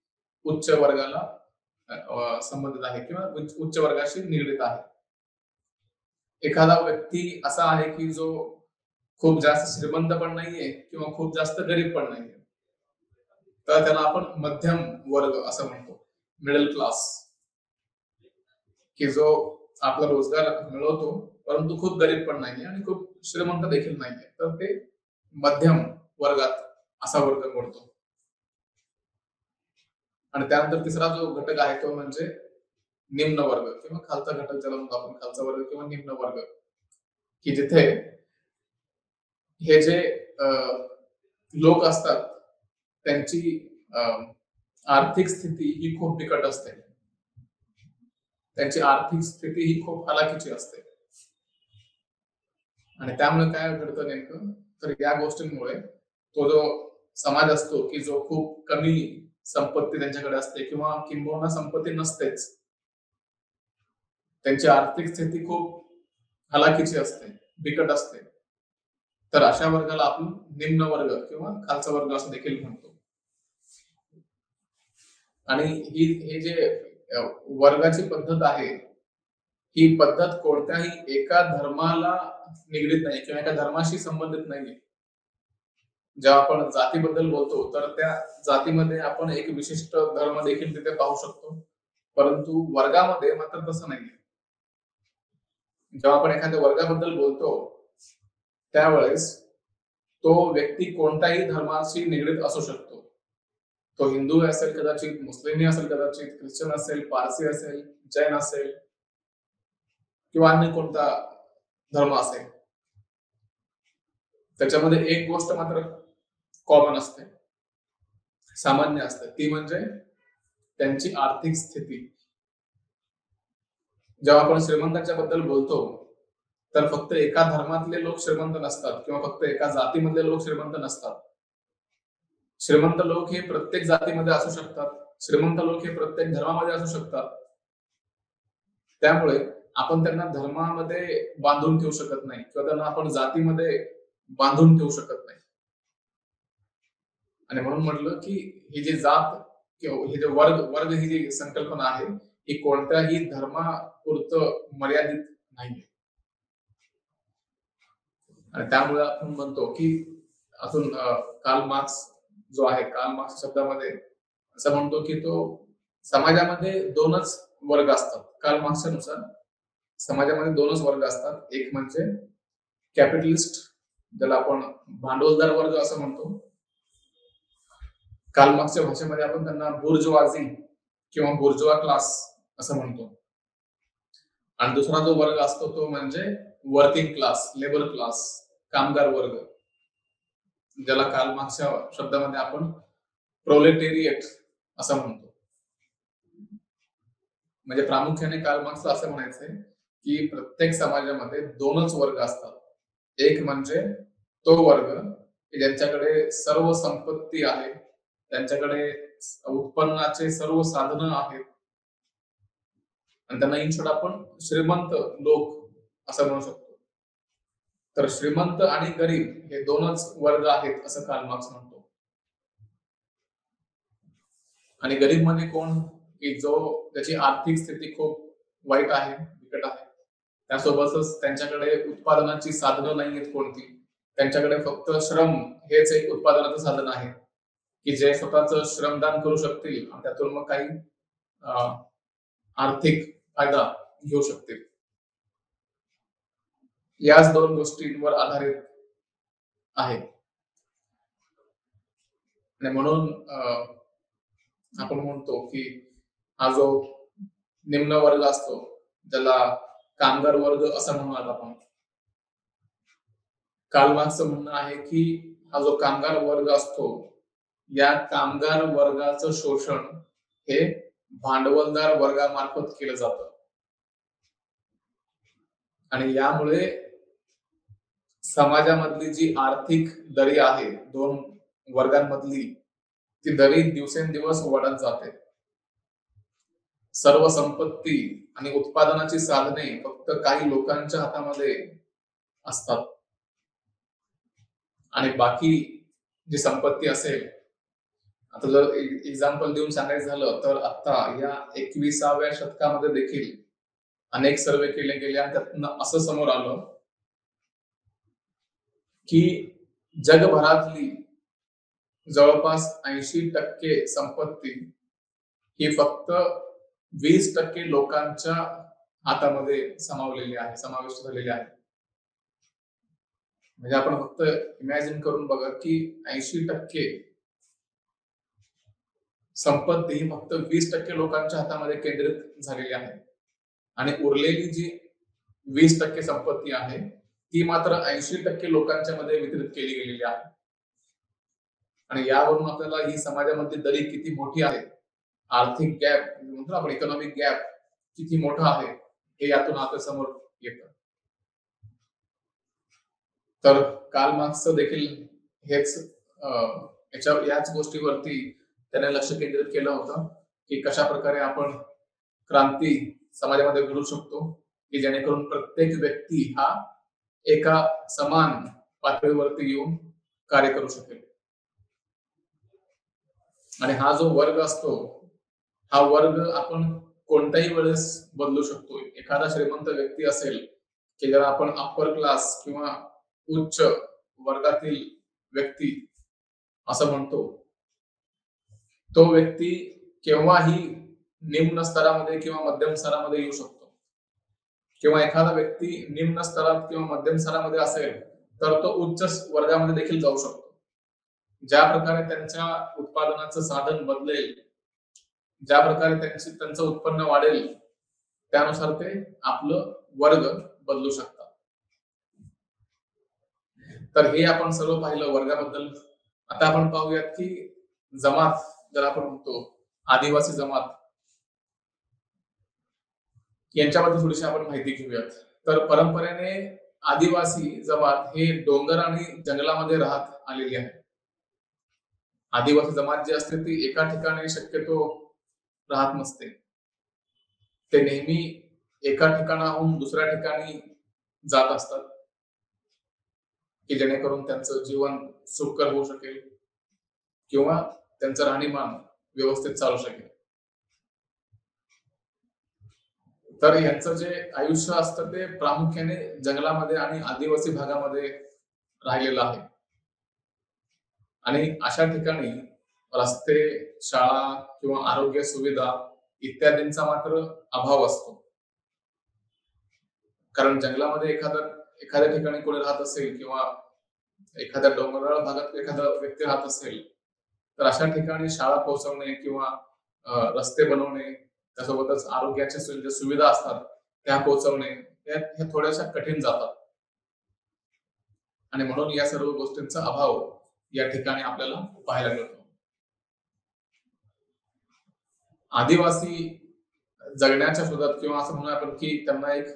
उच्च वर्गाला संबंधित आहे किंवा उच्च वर्गाशी निगडित आहे. एखादा व्यक्ती असा आहे की जो खूप जास्त श्रीमंत पण नाहीये किंवा खूप जास्त गरीब पण नाहीये, तर त्याला आपण मध्यम वर्ग असं म्हणतो, मिडल क्लास, की जो आपला रोजगार मिळवतो परंतु खूप गरीब पण नाहीये आणि खूप श्रीमंत देखील नाहीये, तर ते मध्यम वर्गात असा वर्ग मोडतो. आणि त्यानंतर तिसरा जो घटक आहे तो म्हणजे निम्न वर्ग किंवा खालचा घटक ज्याला म्हणतो आपण, खालचा वर्ग किंवा निम्न वर्ग, की जिथे हे जे अ, लोक असतात त्यांची अ, आर्थिक स्थिती ही खूप बिकट असते. त्यांची आर्थिक स्थिती ही खूप हलाखीची असते. आणि त्यामुळे काय घडतं नेमकं, तर या गोष्टींमुळे तो जो समाज असतो की जो खूप कमी संपत्ती त्यांच्याकडे असते किंवा किंबहुना संपत्ती नसतेच, त्यांची आर्थिक स्थिती खूप हलाखीची असते, बिकट असते, तर अशा वर्गाला आपण निम्न वर्ग किंवा खालचा वर्ग असं देखील म्हणतो. आणि हे जे वर्गाची पद्धत आहे, ही पद्धत कोणत्याही एका धर्माला निगडीत नाही किंवा एका धर्माशी संबंधित नाहीये. जेव्हा आपण जातीबद्दल बोलतो तर त्या जातीमध्ये आपण एक विशिष्ट धर्म देखील तिथे पाहू शकतो, परंतु वर्गामध्ये मात्र तसं नाहीये. जेव्हा आपण एखाद्या वर्गाबद्दल बोलतो त्यावेळेस तो व्यक्ती कोणत्याही धर्माशी निगडीत असू शकतो. तो हिंदू असेल कदाचित, मुस्लिम असेल कदाचित, ख्रिश्चन असेल, पारसी असेल, जैन असेल किंवा अन्य कोणता धर्म असेल. त्याच्यामध्ये एक गोष्ट मात्र कॉमन असते, सामान्य असते, ती म्हणजे त्यांची आर्थिक स्थिती. जेव्हा आपण श्रीमंतांच्या बद्दल बोलतो तर फक्त एका धर्मातले लोक श्रीमंत नसतात किंवा फक्त एका जातीमधले लोक श्रीमंत नसतात. श्रीमंत लोक हे प्रत्येक जातीमध्ये असू शकतात, श्रीमंत लोक हे प्रत्येक धर्मामध्ये असू शकतात. त्यामुळे आपण त्यांना धर्मामध्ये बांधून ठेवू शकत नाही किंवा त्यांना आपण जातीमध्ये बांधून ठेवू शकत नाही. आणि म्हणून म्हटलं की ही जी जात किंवा हे जे वर्ग वर्ग ही जी संकल्पना आहे, ही कोणत्याही धर्मापुरतं मर्यादित नाहीये. आणि त्यामुळे आपण म्हणतो की अजून कार्ल मार्क्स जो आहे, कार्ल मार्क्स शब्दामध्ये असं म्हणतो की तो समाजामध्ये दोनच वर्ग असतात. कार्ल मार्क्सच्या नुसार समाजामध्ये दोनच वर्ग असतात. एक म्हणजे कॅपिटलिस्ट, ज्याला आपण भांडवलदार वर्ग असं म्हणतो. कार्ल मार्क्सच्या भाषेमध्ये आपण त्यांना बुर्जवाझी किंवा बुर्जवा क्लास असं म्हणतो. आणि दुसरा जो वर्ग असतो तो म्हणजे वर्किंग क्लास, लेबर क्लास, कामगार वर्ग, ज्याला कार्ल मार्क्सच्या शब्दामध्ये आपण प्रोलेटेरियट असं म्हणतो. म्हणजे प्रामुख्याने कार्ल मार्क्सला असं म्हणायचंय की प्रत्येक समाजामध्ये दोनच वर्ग असतात. एक म्हणजे तो वर्ग की ज्यांच्याकडे सर्व संपत्ती आहे, त्यांच्याकडे उत्पन्नाचे सर्व साधनं आहेत आणि त्यांना इन शॉर्ट आपण श्रीमंत लोक असं म्हणू शकतो. तर श्रीमंत आणि गरीब हे दोनच वर्ग आहेत असं कार्ल मार्क्स म्हणतो. आणि गरीब म्हणजे कोण, की जो त्याची आर्थिक स्थिती खूप वाईट आहे, बिकट आहे. त्यासोबतच त्यांच्याकडे उत्पादनाची साधनं नाहीयेत कोणती. त्यांच्याकडे फक्त श्रम हेच एक उत्पादनाचं साधन आहे, की जे स्वतःच श्रमदान करू शकतील आणि त्यातून मग काही आर्थिक फायदा घेऊ शकतील. याच दोन गोष्टींवर आधारित आहे. आणि म्हणून आपण म्हणतो की हा जो निम्न वर्ग असतो, ज्याला कामगार वर्ग असं म्हणूयात आपण. कार्ल मार्क्सचं म्हणणं आहे की हा जो कामगार वर्ग असतो, या कामगार वर्गाचं शोषण हे भांडवलदार वर्गामार्फत केलं जातं. आणि यामुळे समाजामधली जी आर्थिक दरी आहे दोन वर्गांमधली, ती दरी दिवसेंदिवस वाढत जाते. सर्व संपत्ती आणि उत्पादनाची साधने फक्त काही लोकांच्या हातामध्ये असतात आणि बाकी जी संपत्ती असेल, आता जर एक्झाम्पल देऊन सांगायचं झालं तर आता या 21व्या शतकामध्ये देखील अनेक सर्वे केले गेले आणि त्यातनं असं समोर आलं की जगभरातली जवळपास 80% संपत्ती ही फक्त 20% लोकांच्या हातामध्ये समाविष्ट झालेली आहे. म्हणजे आपण फक्त इमॅजिन करून बघा की 80% संपत्ती ही फक्त 20% लोकांच्या हातामध्ये केंद्रित झालेली आहे आणि उरलेली जी 20% संपत्ती आहे ती मात्र 80% लोकांच्या मध्ये वितरित केली गेलेली आहे. आणि यावरून आपल्याला ही समाजामधली दरी किती मोठी आहे, आर्थिक गॅप म्हणतो आपण इकॉनॉमिक गॅप किती मोठा आहे हे यातून आपल्या समोर येतं. तर कार्ल मार्क्सचं देखील हेच याच गोष्टीवरती त्याने लक्ष केंद्रित केलं होतं की कशा प्रकारे आपण क्रांती समाजामध्ये घडू शकतो की जेणेकरून प्रत्येक व्यक्ती हा एका समान पातळीवरती येऊन कार्य करू शकेल. आणि हा जो वर्ग असतो हा वर्ग आपण कोणत्याही वेळेस बदलू शकतो. एखादा श्रीमंत व्यक्ती असेल की ज्याला आपण अप्पर क्लास किंवा उच्च वर्गातील व्यक्ती असं म्हणतो, तो व्यक्ती केव्हाही निम्न स्तरामध्ये किंवा मध्यम स्तरामध्ये येऊ शकतो. किंवा एखादा व्यक्ती निम्न स्तरात किंवा मध्यम स्तरामध्ये असेल तर तो उच्च वर्गामध्ये देखील जाऊ शकतो. ज्या प्रकारे त्यांच्या उत्पादनाचं साधन बदलेल, ज्या प्रकारे त्यांचं उत्पन्न वाढेल त्यानुसार ते आपलं वर्ग बदलू शकतात. तर हे आपण सर्व पाहिलं वर्गाबद्दल. आता आपण पाहूयात की जमात ज्याला आपण म्हणतो, आदिवासी जमात, यांच्याबद्दल थोडीशी आपण माहिती घेऊयात. तर परंपरेने आदिवासी जमात हे डोंगर आणि जंगलामध्ये राहत आलेली आहे. आदिवासी जमात जी असते ती एका ठिकाणी शक्यतो राहत नसते. ते नेहमी एका ठिकाणाहून दुसऱ्या ठिकाणी जात असतात की जेणेकरून त्यांचं जीवन सुखकर होऊ शकेल किंवा त्यांचं राहणीमान व्यवस्थित चालू शकेल. तर यांचं जे आयुष्य असतं ते प्रामुख्याने जंगलामध्ये आणि आदिवासी भागामध्ये राहिलेलं आहे. आणि अशा ठिकाणी रस्ते, शाळा किंवा आरोग्य सुविधा इत्यादींचा मात्र अभाव असतो. कारण जंगलामध्ये एखाद्या ठिकाणी कोणी राहत असेल किंवा एखाद्या डोंगराळ भागात एखादा व्यक्ती राहत असेल तर अशा ठिकाणी शाळा पोहोचवणे किंवा रस्ते बनवणे, त्यासोबतच आरोग्याच्या ज्या सुविधा असतात त्या पोहोचवणे हे थोड्याशा कठीण जातात. आणि म्हणून या सर्व गोष्टींचा अभाव या ठिकाणी आपल्याला पाहायला मिळतो. आदिवासी जगण्याच्या शोधात किंवा असं म्हणूया आपण की त्यांना एक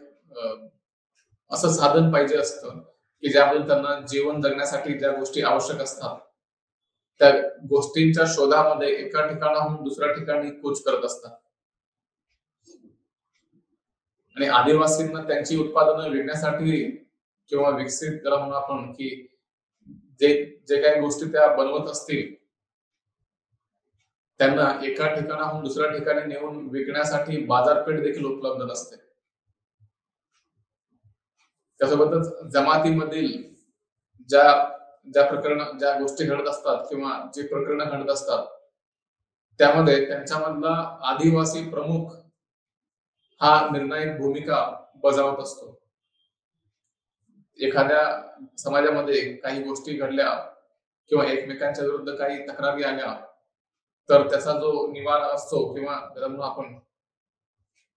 असं साधन पाहिजे असतं की ज्यामध्ये त्यांना जीवन जगण्यासाठी ज्या गोष्टी आवश्यक असतात त्या गोष्टींच्या शोधामध्ये एका ठिकाणाहून दुसऱ्या ठिकाणी कूच करत असतात. आणि आदिवासींना त्यांची उत्पादनं विकण्यासाठी किंवा विकसित करा म्हणून आपण की जे काही गोष्टी त्या बनवत असतील त्यांना एका ठिकाणाहून दुसऱ्या ठिकाणी नेऊन विकण्यासाठी बाजारपेठ देखील उपलब्ध नसते. त्यासोबतच जमातीमधील ज्या गोष्टी घडत असतात किंवा जे प्रकरण घडत असतात त्यामध्ये त्यांच्यामधला आदिवासी प्रमुख हा निर्णायक भूमिका बजावत असतो. एखाद्या समाजामध्ये काही गोष्टी घडल्या किंवा एकमेकांच्या विरुद्ध काही तक्रारी आल्या तर त्याचा जो निवारा असतो किंवा त्याला आपण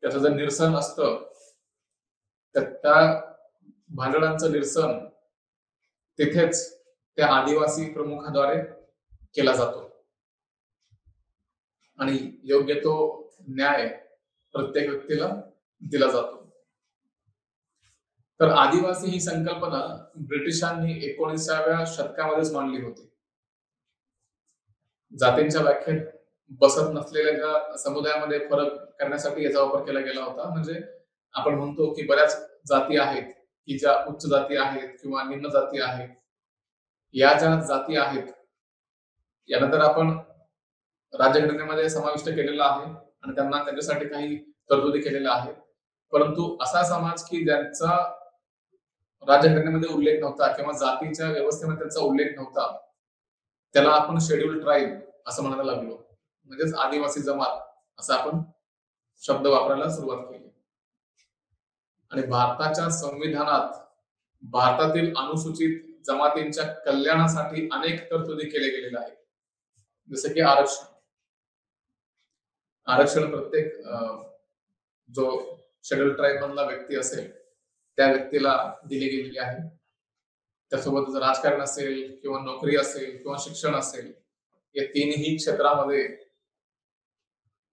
त्याचं जे निरसन असतं त्या भांडणांचं निरसन तिथेच त्या आदिवासी प्रमुखाद्वारे केला जातो आणि योग्य तो न्याय प्रत्येक व्यक्तीला दिला जातो. तर आदिवासी ही संकल्पना ब्रिटिशांनी 19व्या शतकामध्येच मांडली होती. जातींच्या व्याख्येत बसत नसलेल्या ज्या समुदायामध्ये फरक करण्यासाठी याचा वापर केला गेला होता. म्हणजे आपण म्हणतो की बऱ्याच जाती आहेत की ज्या उच्च जाती आहेत किंवा निम्न जाती आहेत. या ज्या जाती आहेत यांना तर आपण राज्यघटनेमध्ये समाविष्ट केलेला आहे आणि त्यांना त्यांच्यासाठी काही तरतुदी केलेल्या आहेत. परंतु असा समाज की ज्यांचा राज्यघटनेमध्ये उल्लेख नव्हता किंवा जातीच्या व्यवस्थेमध्ये त्यांचा उल्लेख नव्हता, त्याला आपण शेड्यूल ट्राईब असं म्हणायला लागलो. म्हणजेच आदिवासी जमात असा आपण शब्द वापरायला सुरुवात केली. आणि भारताच्या संविधानात भारतातील अनुसूचित जमातींच्या कल्याणासाठी अनेक तरतुदी केल्या गेलेल्या आहेत. जसं की आरक्षण. आरक्षण प्रत्येक जो शेड्यूल ट्राईब मधला व्यक्ती असेल त्या व्यक्तीला दिली गेलेली आहे. त्यासोबतच राजकारण असेल किंवा नोकरी असेल किंवा शिक्षण असेल, या तीनही क्षेत्रामध्ये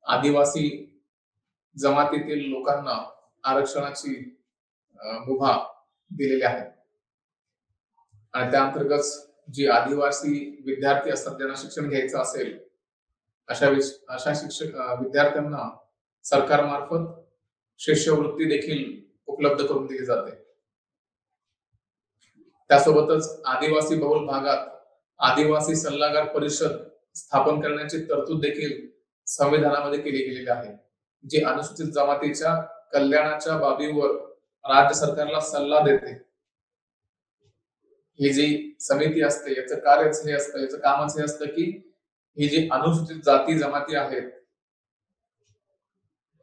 आदिवासी जमातीतील लोकांना आरक्षणाची मुभा दिलेली आहे. आणि त्या अंतर्गत जी आदिवासी विद्यार्थी असतात ज्यांना शिक्षण घ्यायचं असेल, अशा शिक्षक विद्यार्थ्यांना सरकारमार्फत शिष्यवृत्ती देखील उपलब्ध करून दिली जाते. त्यासोबतच आदिवासी बहुल भागात आदिवासी सल्लागार परिषद स्थापन करण्याची तरतूद देखील संविधानामध्ये केली गेलेली आहे, जी अनुसूचित जमातीच्या कल्याणाच्या बाबीवर राज्य सरकारला सल्ला देते. ही जी समिती असते याचं कार्यच हे असतं, याचं कामच हे असतं की ही जी अनुसूचित जाती जमाती आहेत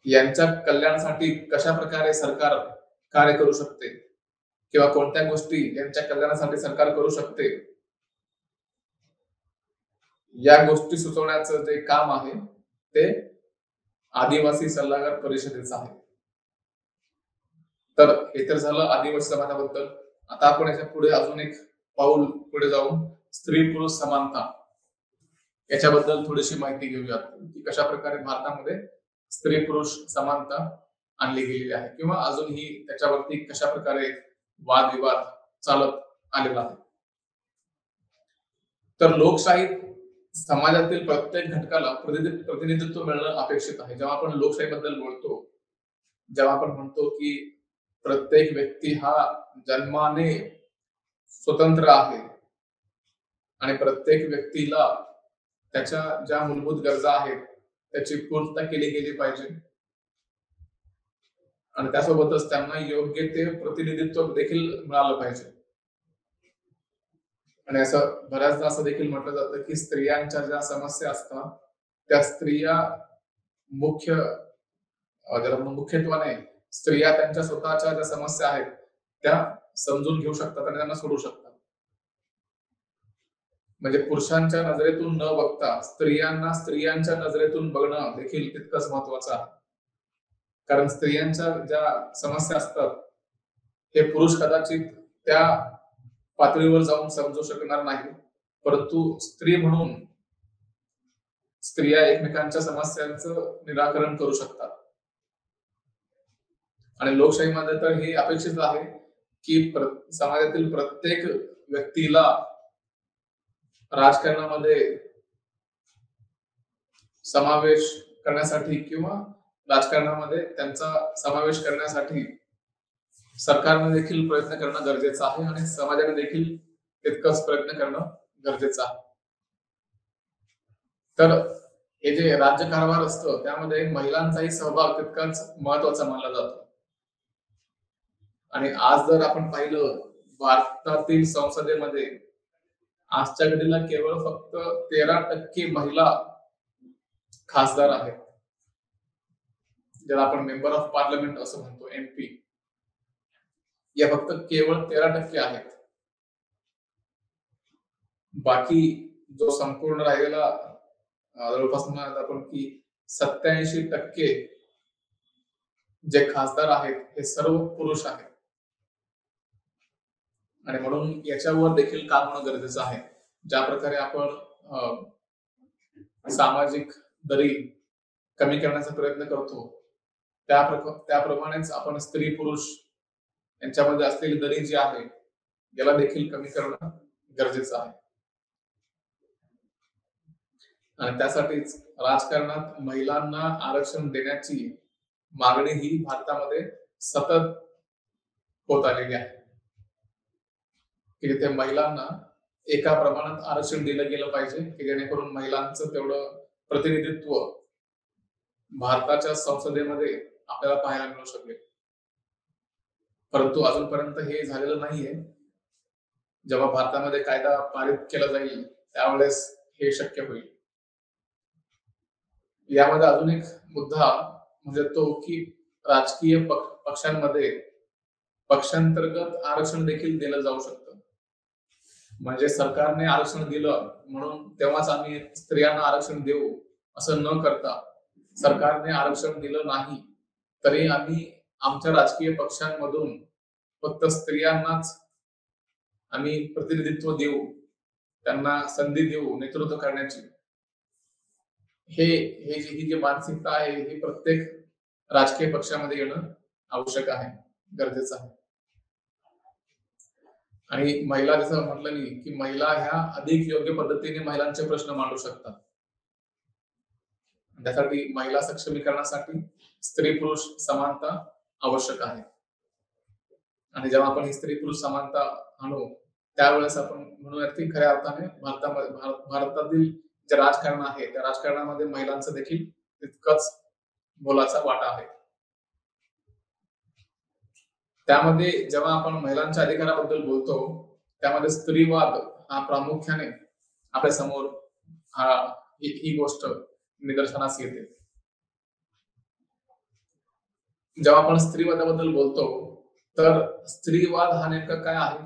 यांच्या कल्याणासाठी कशा प्रकारे सरकार कार्य करू शकते किंवा कोणत्या गोष्टी यांच्या कल्याणासाठी सरकार करू शकते, या गोष्टी सुचवण्याचं जे काम आहे ते आदिवासी सल्लागार परिषदेचं आहे. तर हे तर झालं आदिवासी समाजाबद्दल. आता आपण याच्या पुढे अजून एक पाऊल पुढे जाऊन स्त्री पुरुष समानता याच्याबद्दल थोडीशी माहिती घेऊयात की कशा प्रकारे भारतामध्ये स्त्री पुरुष समानता आणली गेलेली आहे किंवा अजूनही त्याच्यावरती कशा प्रकारे वादविवाद चालत आलेला आहे. तर लोकशाहीत समाजातील प्रत्येक घटकाला प्रतिनिधित्व मिळणं अपेक्षित आहे. जेव्हा आपण लोकशाहीबद्दल बोलतो, जेव्हा आपण म्हणतो की प्रत्येक व्यक्ती हा जन्माने स्वतंत्र आहे आणि प्रत्येक व्यक्तीला त्याच्या ज्या मूलभूत गरजा आहेत त्याची पूर्तता केली गेली पाहिजे आणि त्यासोबतच त्यांना योग्य ते प्रतिनिधित्व देखील मिळालं पाहिजे. आणि असं बऱ्याचदा असं देखील म्हटलं जातं की स्त्रियांच्या ज्या समस्या असतात त्या स्त्रिया मुख्यत्वाने स्त्रिया त्यांच्या स्वतःच्या ज्या समस्या आहेत त्या समजून घेऊ शकतात आणि त्यांना सोडू शकतात. म्हणजे पुरुषांच्या नजरेतून न बघता स्त्रियांना स्त्रियांच्या नजरेतून बघणं देखील तितकंच महत्वाचं आहे. कारण स्त्रियांच्या ज्या समस्या असतात हे पुरुष कदाचित त्या पातळीवर जाऊन समजू शकणार नाही, परंतु स्त्री म्हणून स्त्रिया एकमेकांच्या समस्यांचं निराकरण करू शकतात. आणि लोकशाहीमध्ये तर हे अपेक्षित आहे की समाजातील प्रत्येक व्यक्तीला राजकारणामध्ये समावेश करण्यासाठी किंवा राजकारणामध्ये त्यांचा समावेश करण्यासाठी सरकारने देखील प्रयत्न करणं गरजेचं आहे आणि समाजाने देखील तितकंच प्रयत्न करणं गरजेचं आहे. तर हे जे राज्यकारभार असतं त्यामध्ये महिलांचाही सहभाग तितकाच महत्वाचा मानला जातो. आणि आज जर आपण पाहिलं भारतातील संसदेमध्ये आजच्या घडीला केवळ फक्त 13% महिला खासदार आहेत, ज्याला आपण मेंबर ऑफ पार्लमेंट असं म्हणतो, MP. या फक्त केवळ 13% आहेत. बाकी जो संपूर्ण राहिलेला जवळपास म्हणत आपण की 87% जे खासदार आहेत हे सर्व पुरुष आहेत. आणि म्हणून याच्यावर देखील काम होणं गरजेचं आहे. ज्या प्रकारे आपण सामाजिक दरी कमी करण्याचा प्रयत्न करतो त्याप्रमाणेच आपण स्त्री पुरुष यांच्यामध्ये असलेली दरी जी आहे याला देखील कमी करणं गरजेचं आहे. आणि त्यासाठीच राजकारणात महिलांना आरक्षण देण्याची मागणी ही भारतामध्ये सतत होत आलेली आहे की जिथे महिलांना एका प्रमाणात आरक्षण दिलं गेलं पाहिजे की जेणेकरून महिलांचं तेवढं प्रतिनिधित्व भारताच्या संसदेमध्ये आपल्याला पाहायला मिळू शकेल. परंतु अजूनपर्यंत हे झालेलं नाहीये. जेव्हा भारतामध्ये कायदा पारित केला जाईल त्यावेळेस हे शक्य होईल. यामध्ये अजून एक मुद्दा म्हणजे तो की राजकीय पक्षांमध्ये पक्षांतर्गत आरक्षण देखील दिलं जाऊ शकतं. म्हणजे सरकारने आरक्षण दिलं म्हणून तेव्हाच आम्ही स्त्रियांना आरक्षण देऊ असं न करता, सरकारने आरक्षण दिलं नाही तरी आम्ही आमच्या राजकीय पक्षांमधून फक्त स्त्रियांनाच आम्ही प्रतिनिधित्व देऊ, त्यांना संधी देऊ नेतृत्व करण्याची. ही जी मानसिकता आहे ही प्रत्येक राजकीय पक्षामध्ये येणं आवश्यक आहे, गरजेचं आहे. आणि महिला, जसं म्हटलं मी की महिला ह्या अधिक योग्य पद्धतीने महिलांचे प्रश्न मांडू शकतात. त्यासाठी महिला सक्षमीकरणासाठी स्त्री पुरुष समानता आवश्यक आहे. आणि जेव्हा आपण ही स्त्री पुरुष समानता आणू त्यावेळेस आपण म्हणूयात की खऱ्या अर्थाने भारतातील जे राजकारण आहे त्या राजकारणामध्ये महिलांचं देखील तितकंच मोलाचा वाटा आहे. त्यामध्ये जेव्हा आपण महिलांच्या अधिकाराबद्दल बोलतो त्यामध्ये स्त्रीवाद हा प्रामुख्याने आपल्या समोर ही गोष्ट निदर्शनास येते. जेव्हा आपण स्त्रीवादाबद्दल बोलतो तर स्त्रीवाद हा नेमका काय आहे,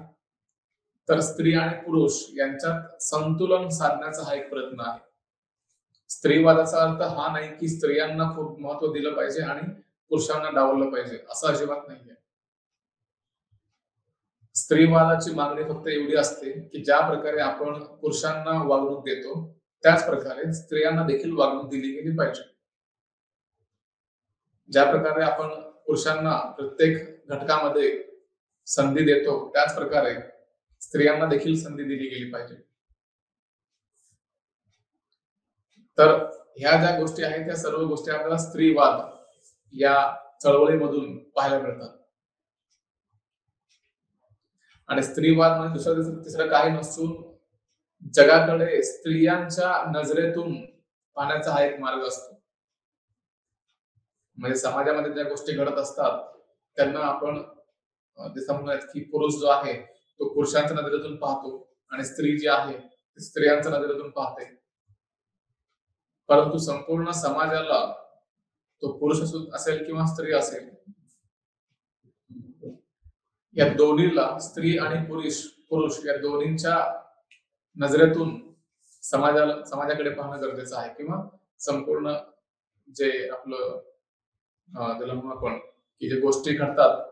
तर स्त्री आणि पुरुष यांच्यात संतुलन साधण्याचा हा एक प्रयत्न आहे. स्त्रीवादाचा अर्थ हा नाही की स्त्रियांना खूप महत्व दिलं पाहिजे आणि पुरुषांना डावललं पाहिजे, असं अजिबात नाहीये. स्त्रीवादाची मागणी फक्त एवढी असते की ज्या प्रकारे आपण पुरुषांना वागणूक देतो त्याच प्रकारे स्त्रियांना देखील वागणूक दिली गेली पाहिजे. ज्या प्रकारे आपण पुरुषांना प्रत्येक घटकामध्ये संधी देतो त्याच प्रकारे स्त्रियांना देखील संधी दिली गेली पाहिजे. तर ह्या ज्या गोष्टी आहेत त्या सर्व गोष्टी आपल्याला स्त्रीवाद या चळवळीमधून पाहायला मिळतात. आणि स्त्रीवाद म्हणजे तिसरं काही नसून जगाकडे स्त्रियांच्या नजरेतून पाहण्याचा हा एक मार्ग असतो. म्हणजे समाजामध्ये ज्या गोष्टी घडत असतात त्यांना आपण जसं म्हणूयात की पुरुष जो आहे तो पुरुषांच्या नजरेतून पाहतो आणि स्त्री जी आहे ती स्त्रियांच्या नजरेतून पाहते. परंतु संपूर्ण समाजाला तो पुरुष असेल किंवा स्त्री असेल या दोन्हीला, स्त्री आणि पुरुष या दोन्हींच्या नजरेतून समाजाकडे पाहणं गरजेचं आहे. किंवा संपूर्ण जे आपलं त्याला म्हणू आपण की जे गोष्टी घडतात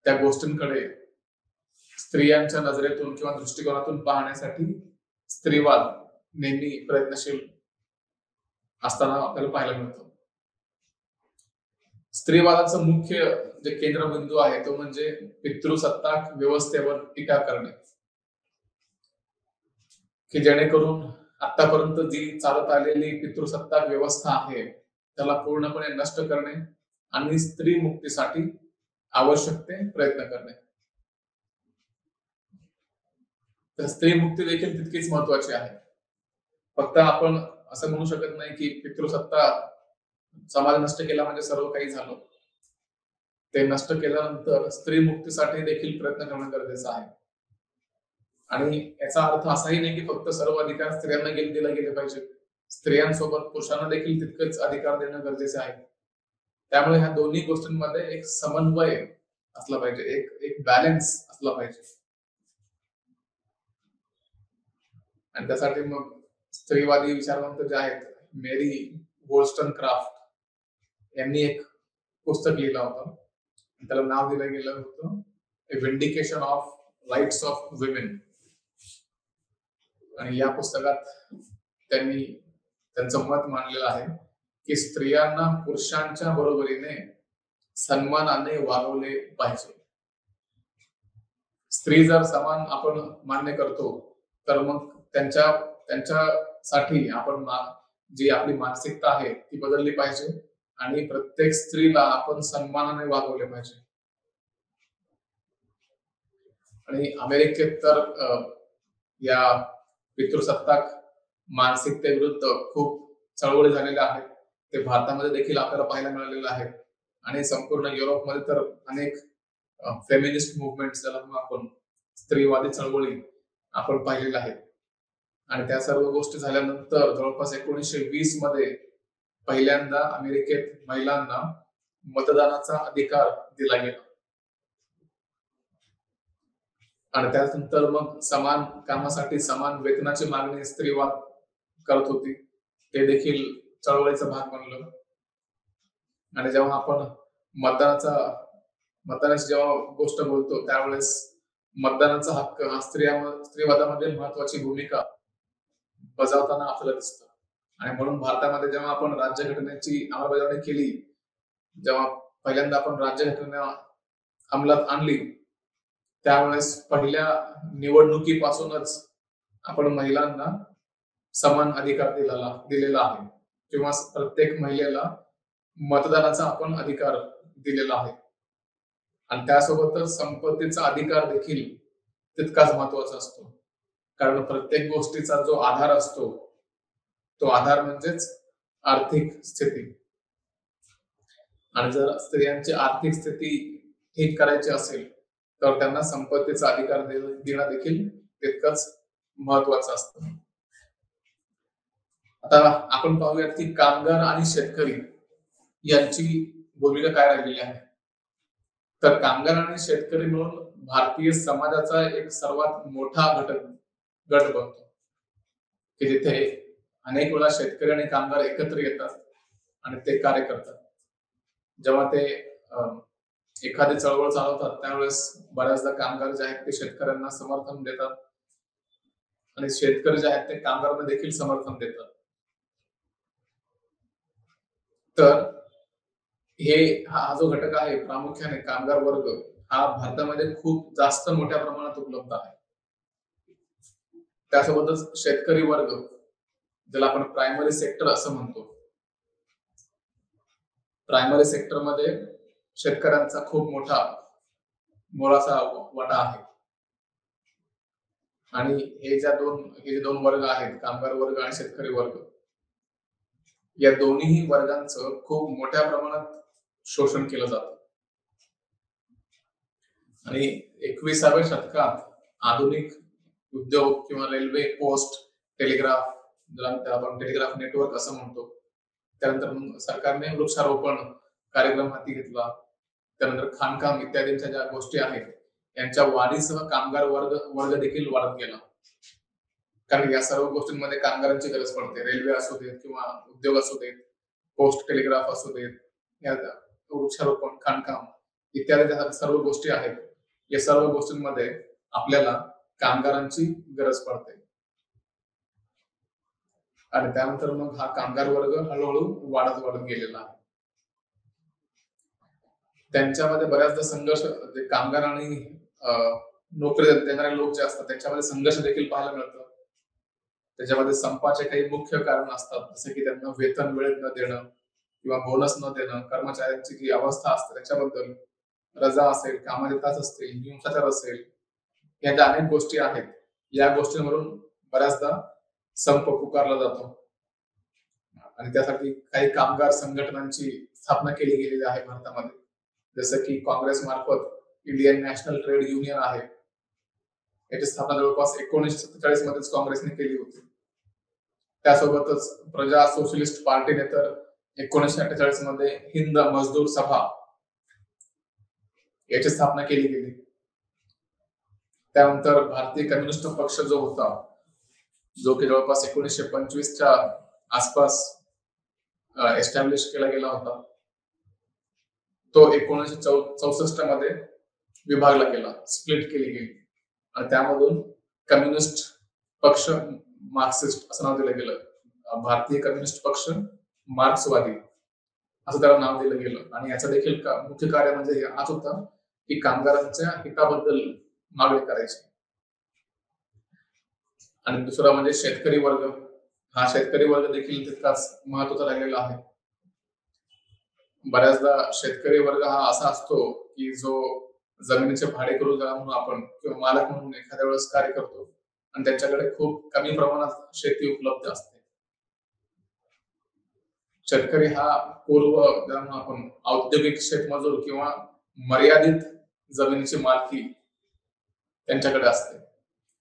त्या गोष्टींकडे स्त्रियांच्या नजरेतून किंवा दृष्टिकोनातून पाहण्यासाठी स्त्रीवाद नेहमी प्रयत्नशील असताना आपल्याला पाहायला मिळतो. स्त्रीवादाचं मुख्य जे केंद्रबिंदू आहे तो म्हणजे पितृसत्ताक व्यवस्थेवर टीका करणे, की जेणेकरून आतापर्यंत जी चालत आलेली पितृसत्ताक व्यवस्था आहे त्याला पूर्णपणे नष्ट करणे आणि स्त्री मुक्तीसाठी आवश्यक ते प्रयत्न करणे. तर स्त्री मुक्ती देखील तितकीच महत्वाची आहे. फक्त आपण असं म्हणू शकत नाही की पितृसत्ता समाज नष्ट केला म्हणजे सर्व काही झालं. ते नष्ट केल्यानंतर स्त्री मुक्तीसाठी देखील प्रयत्न करणं गरजेचं आहे. आणि याचा अर्थ असाही नाही की फक्त सर्व अधिकार स्त्रियांना दिले गेले पाहिजे. स्त्रियांसोबत पुरुषांना देखील तितकेच अधिकार देणं गरजेचे आहे. त्यामुळे ह्या दोन्ही गोष्टींमध्ये एक समन्वय असला पाहिजे, एक बॅलन्स असला पाहिजे. आणि त्यासाठी मग स्त्रीवादी विचारवंत जे आहेत मेरी वोllस्टोनक्राफ्ट यांनी एक पुस्तक लिहिलं होतं. त्याला नाव दिलं गेलं होतं a vindication of rights of women. आणि या पुस्तकात त्यांनी त्यांचं मत मांडलेलं आहे की स्त्रियांना पुरुषांच्या बरोबरीने सन्मानाने वागवले पाहिजे. स्त्री जर समान आपण मान्य करतो तर मग त्यांच्यासाठी आपण जी आपली मानसिकता आहे ती बदलली पाहिजे आणि प्रत्येक स्त्रीला आपण सन्मानाने वागवले पाहिजे. आणि अमेरिकेत तर या पितृसत्ताक मानसिकतेविरुद्ध खूप चळवळी झालेल्या आहेत. ते भारतामध्ये देखील आपल्याला पाहायला मिळालेलं आहे आणि संपूर्ण युरोपमध्ये तर अनेक फेमिनिस्ट मुवमेंट ज्याला म्हणू आपण, स्त्रीवादी चळवळी आपण पाहिलेल्या आहेत. आणि त्या सर्व गोष्टी झाल्यानंतर जवळपास 1920 मध्ये पहिल्यांदा अमेरिकेत महिलांना मतदानाचा अधिकार दिला गेला. आणि त्यानंतर मग समान कामासाठी समान वेतनाची मागणी स्त्रीवाद करत होती. ते देखील चळवळीचा भाग बनलं. आणि जेव्हा आपण मतदानाची जेव्हा गोष्ट बोलतो त्यावेळेस मतदानाचा हक्क हा स्त्रीवादामध्ये महत्वाची भूमिका बजावताना आपल्याला दिसतं. आणि म्हणून भारतामध्ये जेव्हा आपण राज्यघटनेची अंमलबजावणी केली, जेव्हा पहिल्यांदा आपण राज्यघटना अंमलात आणली, त्यावेळेस पहिल्या निवडणुकीपासूनच आपण महिलांना समान अधिकार दिलेला आहे किंवा प्रत्येक महिलेला मतदानाचा आपण अधिकार दिलेला आहे. आणि त्यासोबतच संपत्तीचा अधिकार देखील तितकाच महत्वाचा असतो. कारण प्रत्येक गोष्टीचा जो आधार असतो तो आधार म्हणजेच आर्थिक स्थिती. आणि जर स्त्रियांची आर्थिक स्थिती ठीक करायची असेल तर त्यांना संपत्तीचा अधिकार देणं देखील तितकंच महत्वाचं असतं. आता आपण पाहूयात की कामगार आणि शेतकरी यांची भूमिका काय राहिलेली आहे. तर कामगार आणि शेतकरी मिळून भारतीय समाजाचा एक सर्वात मोठा गट बनतो, की जिथे अनेक वेळा शेतकरी आणि कामगार एकत्र येतात आणि ते कार्य करतात. जेव्हा ते एखादी चळवळ चालवतात त्यावेळेस बऱ्याचदा कामगार जे आहेत ते शेतकऱ्यांना समर्थन देतात आणि शेतकरी जे आहेत ते कामगारांना देखील समर्थन देतात. तर हा जो घटक आहे प्रामुख्याने कामगार वर्ग हा भारतामध्ये खूप जास्त मोठ्या प्रमाणात उपलब्ध आहे. त्यासोबतच शेतकरी वर्ग, ज्याला आपण प्रायमरी सेक्टर असं म्हणतो, प्रायमरी सेक्टर मध्ये शेतकऱ्यांचा खूप मोलाचा वाटा आहे. आणि हे जे दोन वर्ग आहेत, कामगार वर्ग आणि शेतकरी वर्ग, या दोन्ही वर्गांचं खूप मोठ्या प्रमाणात शोषण केलं जातं. आणि 21व्या शतकात आधुनिक उद्योग किंवा रेल्वे, पोस्ट, टेलिग्राफ, ज्याला आपण टेलिग्राफ नेटवर्क असं म्हणतो, त्यानंतर सरकारने वृक्षारोपण कार्यक्रम हाती घेतला. त्यानंतर खाणकाम इत्यादींच्या ज्या गोष्टी आहेत यांच्या वाढीसह कामगार वर्ग देखील वाढत गेला. कारण या सर्व गोष्टींमध्ये कामगारांची गरज पडते. रेल्वे असू देत किंवा उद्योग असू देत, पोस्ट टेलिग्राफ असू देत, या वृक्षारोपण, खाणकाम इत्यादी सर्व गोष्टी आहेत. या सर्व गोष्टींमध्ये आपल्याला कामगारांची गरज पडते. आणि त्यानंतर मग हा कामगार वर्ग हळूहळू वाढत गेलेला आहे. त्यांच्यामध्ये बऱ्याचदा संघर्ष, कामगार आणि नोकरी देणारे लोक जे असतात त्यांच्यामध्ये संघर्ष देखील पाहायला मिळतं. त्याच्यामध्ये संपाचे काही मुख्य कारण असतात, जसे की त्यांना वेतन वेळेत न देणं किंवा बोनस न देणं, कर्मचाऱ्यांची जी अवस्था असते त्याच्याबद्दल, रजा असेल, कामाचे तास असतील, हिंसाचार असेल, या ज्या अनेक गोष्टी आहेत, या गोष्टींवरून बऱ्याचदा संप पुकारला जातो. आणि त्यासाठी काही कामगार संघटनांची स्थापना केली गेलेली आहे भारतामध्ये, जसं की काँग्रेस मार्फत इंडियन नॅशनल ट्रेड युनियन आहे. याची स्थापना जवळपास 1947 मध्येच काँग्रेसने केली होती. त्यासोबतच प्रजा सोशलिस्ट पार्टीने तर 1948 मध्ये हिंद मजदूर सभा याची स्थापना केली गेली. त्यानंतर भारतीय कम्युनिस्ट पक्ष जो होता, जो की जवळपास 1925च्या आसपास एस्टॅब्लिश केला गेला होता, तो 1964 मध्ये विभागला गेला, स्प्लिट केली गेली. आणि त्यामधून कम्युनिस्ट पक्ष, मार्क्सिस्ट असं नाव दिलं गेलं. भारतीय कम्युनिस्ट पक्ष मार्क्सवादी असं त्याला नाव दिलं गेलं. आणि याचं देखील मुख्य कार्य म्हणजे हाच होता की कामगारांच्या हिताबद्दल मागणी करायची. आणि दुसरा म्हणजे शेतकरी वर्ग. हा शेतकरी वर्ग देखील तितकाच महत्वाचा राहिलेला आहे. बऱ्याचदा शेतकरी वर्ग हा असा असतो की जो जमिनीचे भाडेकरू म्हणून आपण किंवा मालक म्हणून एखाद्या वेळेस कार्य करतो आणि त्यांच्याकडे खूप कमी प्रमाणात शेती उपलब्ध असते. शेतकरी हा पूर्व आपण औद्योगिक शेतमजूर किंवा मर्यादित जमिनीची मालकी त्यांच्याकडे असते.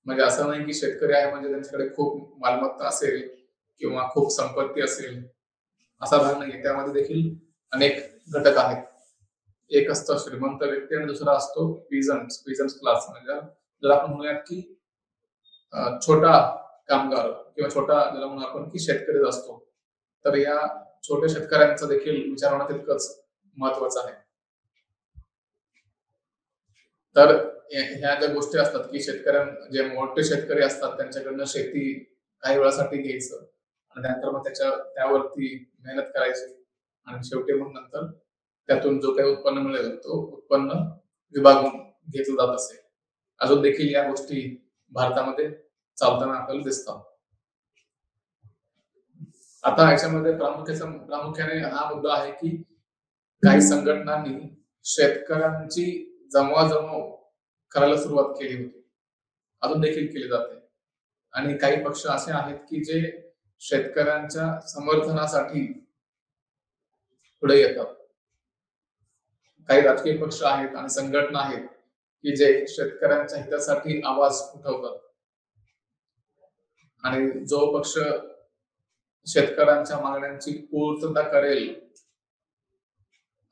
म्हणजे असं नाही की शेतकरी आहे म्हणजे त्यांच्याकडे खूप मालमत्ता असेल किंवा खूप संपत्ती असेल, असा भाग नाहीये. त्यामध्ये देखील अनेक घटक आहेत. एक असतो श्रीमंत व्यक्ती आणि दुसरा असतो पीझन्स क्लास. म्हणजे जर आपण म्हणूयात की छोटा कामगार किंवा छोटा ज्याला म्हणू आपण की शेतकरीच असतो. तर या छोट्या शेतकऱ्यांचा देखील विचार होणं तितकंच महत्वाचं आहे. तर ह्या ज्या गोष्टी असतात की जे मोठे शेतकरी असतात त्यांच्याकडनं शेती काही वेळासाठी घ्यायचं आणि त्यानंतर मग त्यावरती मेहनत करायची आणि शेवटी मग नंतर त्यातून जो काही उत्पन्न मिळेल तो उत्पन्न विभागून घेतलं जात असेल. अजून देखील या गोष्टी भारतामध्ये चालताना आपल्याला दिसतात. आता याच्यामध्ये प्रामुख्याने हा मुद्दा आहे की काही संघटनांनी शेतकऱ्यांची जमवाजमव करायला सुरुवात केली होती. अजून देखील केली जाते. आणि काही पक्ष असे आहेत की जे शेतकऱ्यांच्या समर्थनासाठी पुढे येतात. काही राजकीय पक्ष आहेत आणि संघटना आहेत की जे शेतकऱ्यांच्या हितासाठी आवाज उठवतात. आणि जो पक्ष शेतकऱ्यांच्या मागण्यांची पूर्तता करेल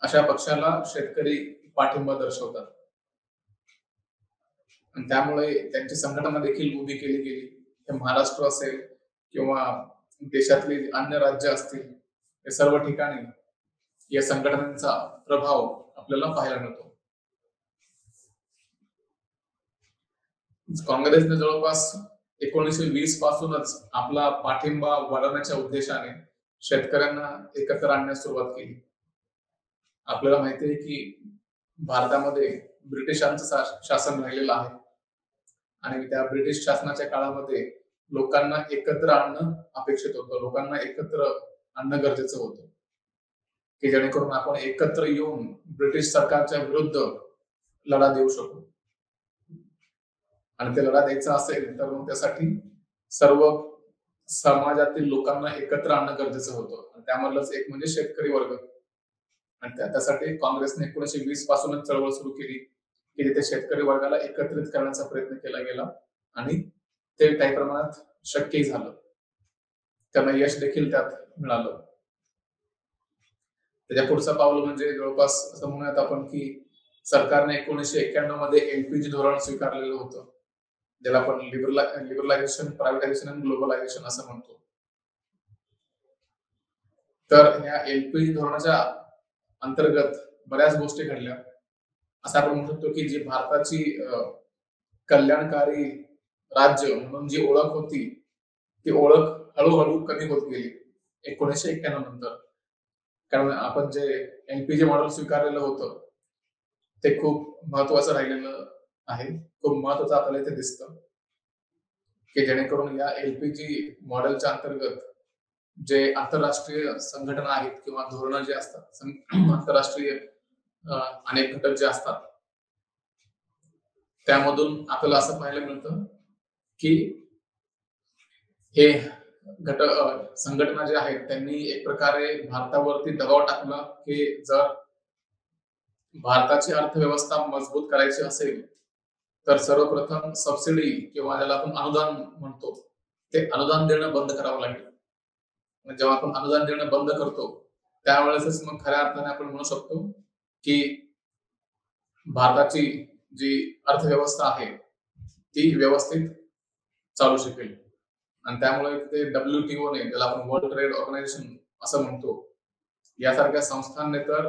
अशा पक्षाला शेतकरी पाठिंबा दर्शवतात. आणि त्यामुळे त्यांची संघटना देखील उभी केली गेली. हे महाराष्ट्र असेल किंवा देशातली अन्य राज्य असतील, या सर्व ठिकाणी या संघटनांचा प्रभाव आपल्याला पाहायला मिळतो. काँग्रेसने जवळपास 1920 पासूनच आपला पाठिंबा वाढवण्याच्या उद्देशाने शेतकऱ्यांना एकत्र आणण्यास सुरुवात केली. आपल्याला माहिती आहे की भारतामध्ये ब्रिटिशांचं शासन राहिलेलं आहे आणि त्या ब्रिटिश शासनाच्या काळामध्ये लोकांना एकत्र आणणं अपेक्षित होतं. लोकांना एकत्र आणणं गरजेचं होतं की जेणेकरून आपण एकत्र येऊन ब्रिटिश सरकारच्या विरुद्ध लढा देऊ शकू. आणि ते लढा द्यायचा असेल तर मग त्यासाठी सर्व समाजातील लोकांना एकत्र आणणं गरजेचं होतं. आणि त्यामधलंच एक म्हणजे शेतकरी वर्ग. आणि त्यासाठी काँग्रेसने 1920 पासूनच चळवळ सुरू केली की तिथे शेतकरी वर्गाला एकत्रित करण्याचा प्रयत्न केला गेला आणि ते काही प्रमाणात शक्यही झालं. त्यांना यश देखील त्यात मिळालं. त्याच्या पुढचं पाऊल म्हणजे जवळपास असं म्हणूयात आपण की सरकारने 1991 मध्ये एलपीजी धोरण स्वीकारलेलं होतं, ज्याला आपण लिबरलायझेशन, प्रायव्हेटायझेशन आणि ग्लोबलायझेशन असं म्हणतो. तर ह्या एलपीजी धोरणाच्या अंतर्गत बऱ्याच गोष्टी घडल्या. असं आपण म्हणू शकतो की जी भारताची कल्याणकारी राज्य म्हणून जी ओळख होती ती ओळख हळूहळू कमी होत गेली 1991 नंतर. कारण आपण जे एलपीजी मॉडेल स्वीकारलेलं होतं ते खूप महत्वाचं राहिलेलं आहे. खूप महत्वाचं आपल्याला इथे दिसतं की जेणेकरून या एलपीजी मॉडेलच्या अंतर्गत जे आंतरराष्ट्रीय संघटना आहेत किंवा धोरणं जे असतात, आंतरराष्ट्रीय अनेक घटक जे असतात, त्यामधून आपल्याला असं पाहायला मिळतं की हे संघटना जे आहेत त्यांनी एक प्रकारे भारतावरती दबाव टाकला की जर भारताची अर्थव्यवस्था मजबूत करायची असेल तर सर्वप्रथम सबसिडी किंवा ज्याला आपण अनुदान म्हणतो ते अनुदान देणं बंद करावं लागेल. जेव्हा आपण अनुदान देणं बंद करतो त्यावेळेसच मग खऱ्या अर्थाने आपण म्हणू शकतो की भारताची जी अर्थव्यवस्था आहे ती व्यवस्थित चालू शकेल. आणि त्यामुळे ते WTO ने, ज्याला आपण वर्ल्ड ट्रेड ऑर्गनायझेशन असं म्हणतो, यासारख्या संस्थांनी तर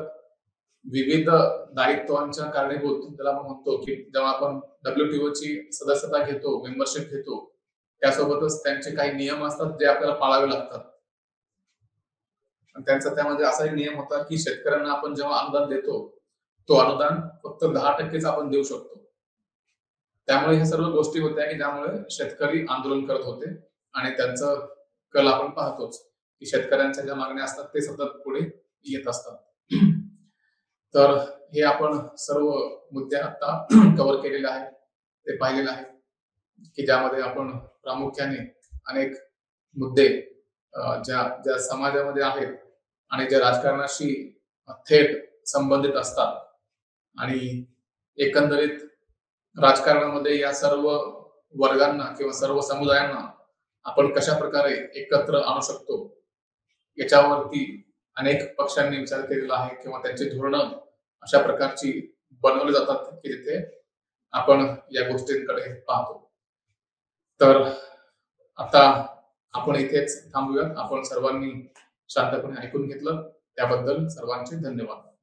विविध दायित्वांच्या कारणीभूत ज्याला आपण म्हणतो की जेव्हा आपण WTO ची सदस्यता घेतो, मेंबरशिप घेतो, त्यासोबतच त्यांचे काही नियम असतात जे आपल्याला पाळावे लागतात. आणि त्यांचा त्यामध्ये असाही नियम होता की शेतकऱ्यांना आपण जेव्हा अनुदान देतो तो अनुदान फक्त 10%च आपण देऊ शकतो. त्यामुळे ह्या सर्व गोष्टी होत्या की ज्यामुळे शेतकरी आंदोलन करत होते आणि त्यांचं कल आपण पाहतोच की शेतकऱ्यांच्या ज्या मागण्या असतात ते सतत पुढे येत असतात. तर हे आपण सर्व मुद्दे आता कव्हर केलेले आहेत, ते पाहिलेले आहे की ज्यामध्ये आपण प्रामुख्याने अनेक मुद्दे ज्या समाजामध्ये आहेत आणि ज्या राजकारणाशी थेट संबंधित असतात आणि एकंदरीत राजकारणामध्ये या सर्व वर्गांना किंवा सर्व समुदायांना आपण कशा प्रकारे एकत्र आणू शकतो याच्यावरती अनेक पक्षांनी विचार केलेला आहे किंवा त्यांची धोरणं अशा प्रकारची बनवली जातात की तिथे आपण या गोष्टींकडे पाहतो. तर आता आपण इथेच थांबूया. आपण सर्वांनी शांतपणे ऐकून घेतलं त्याबद्दल सर्वांचे धन्यवाद.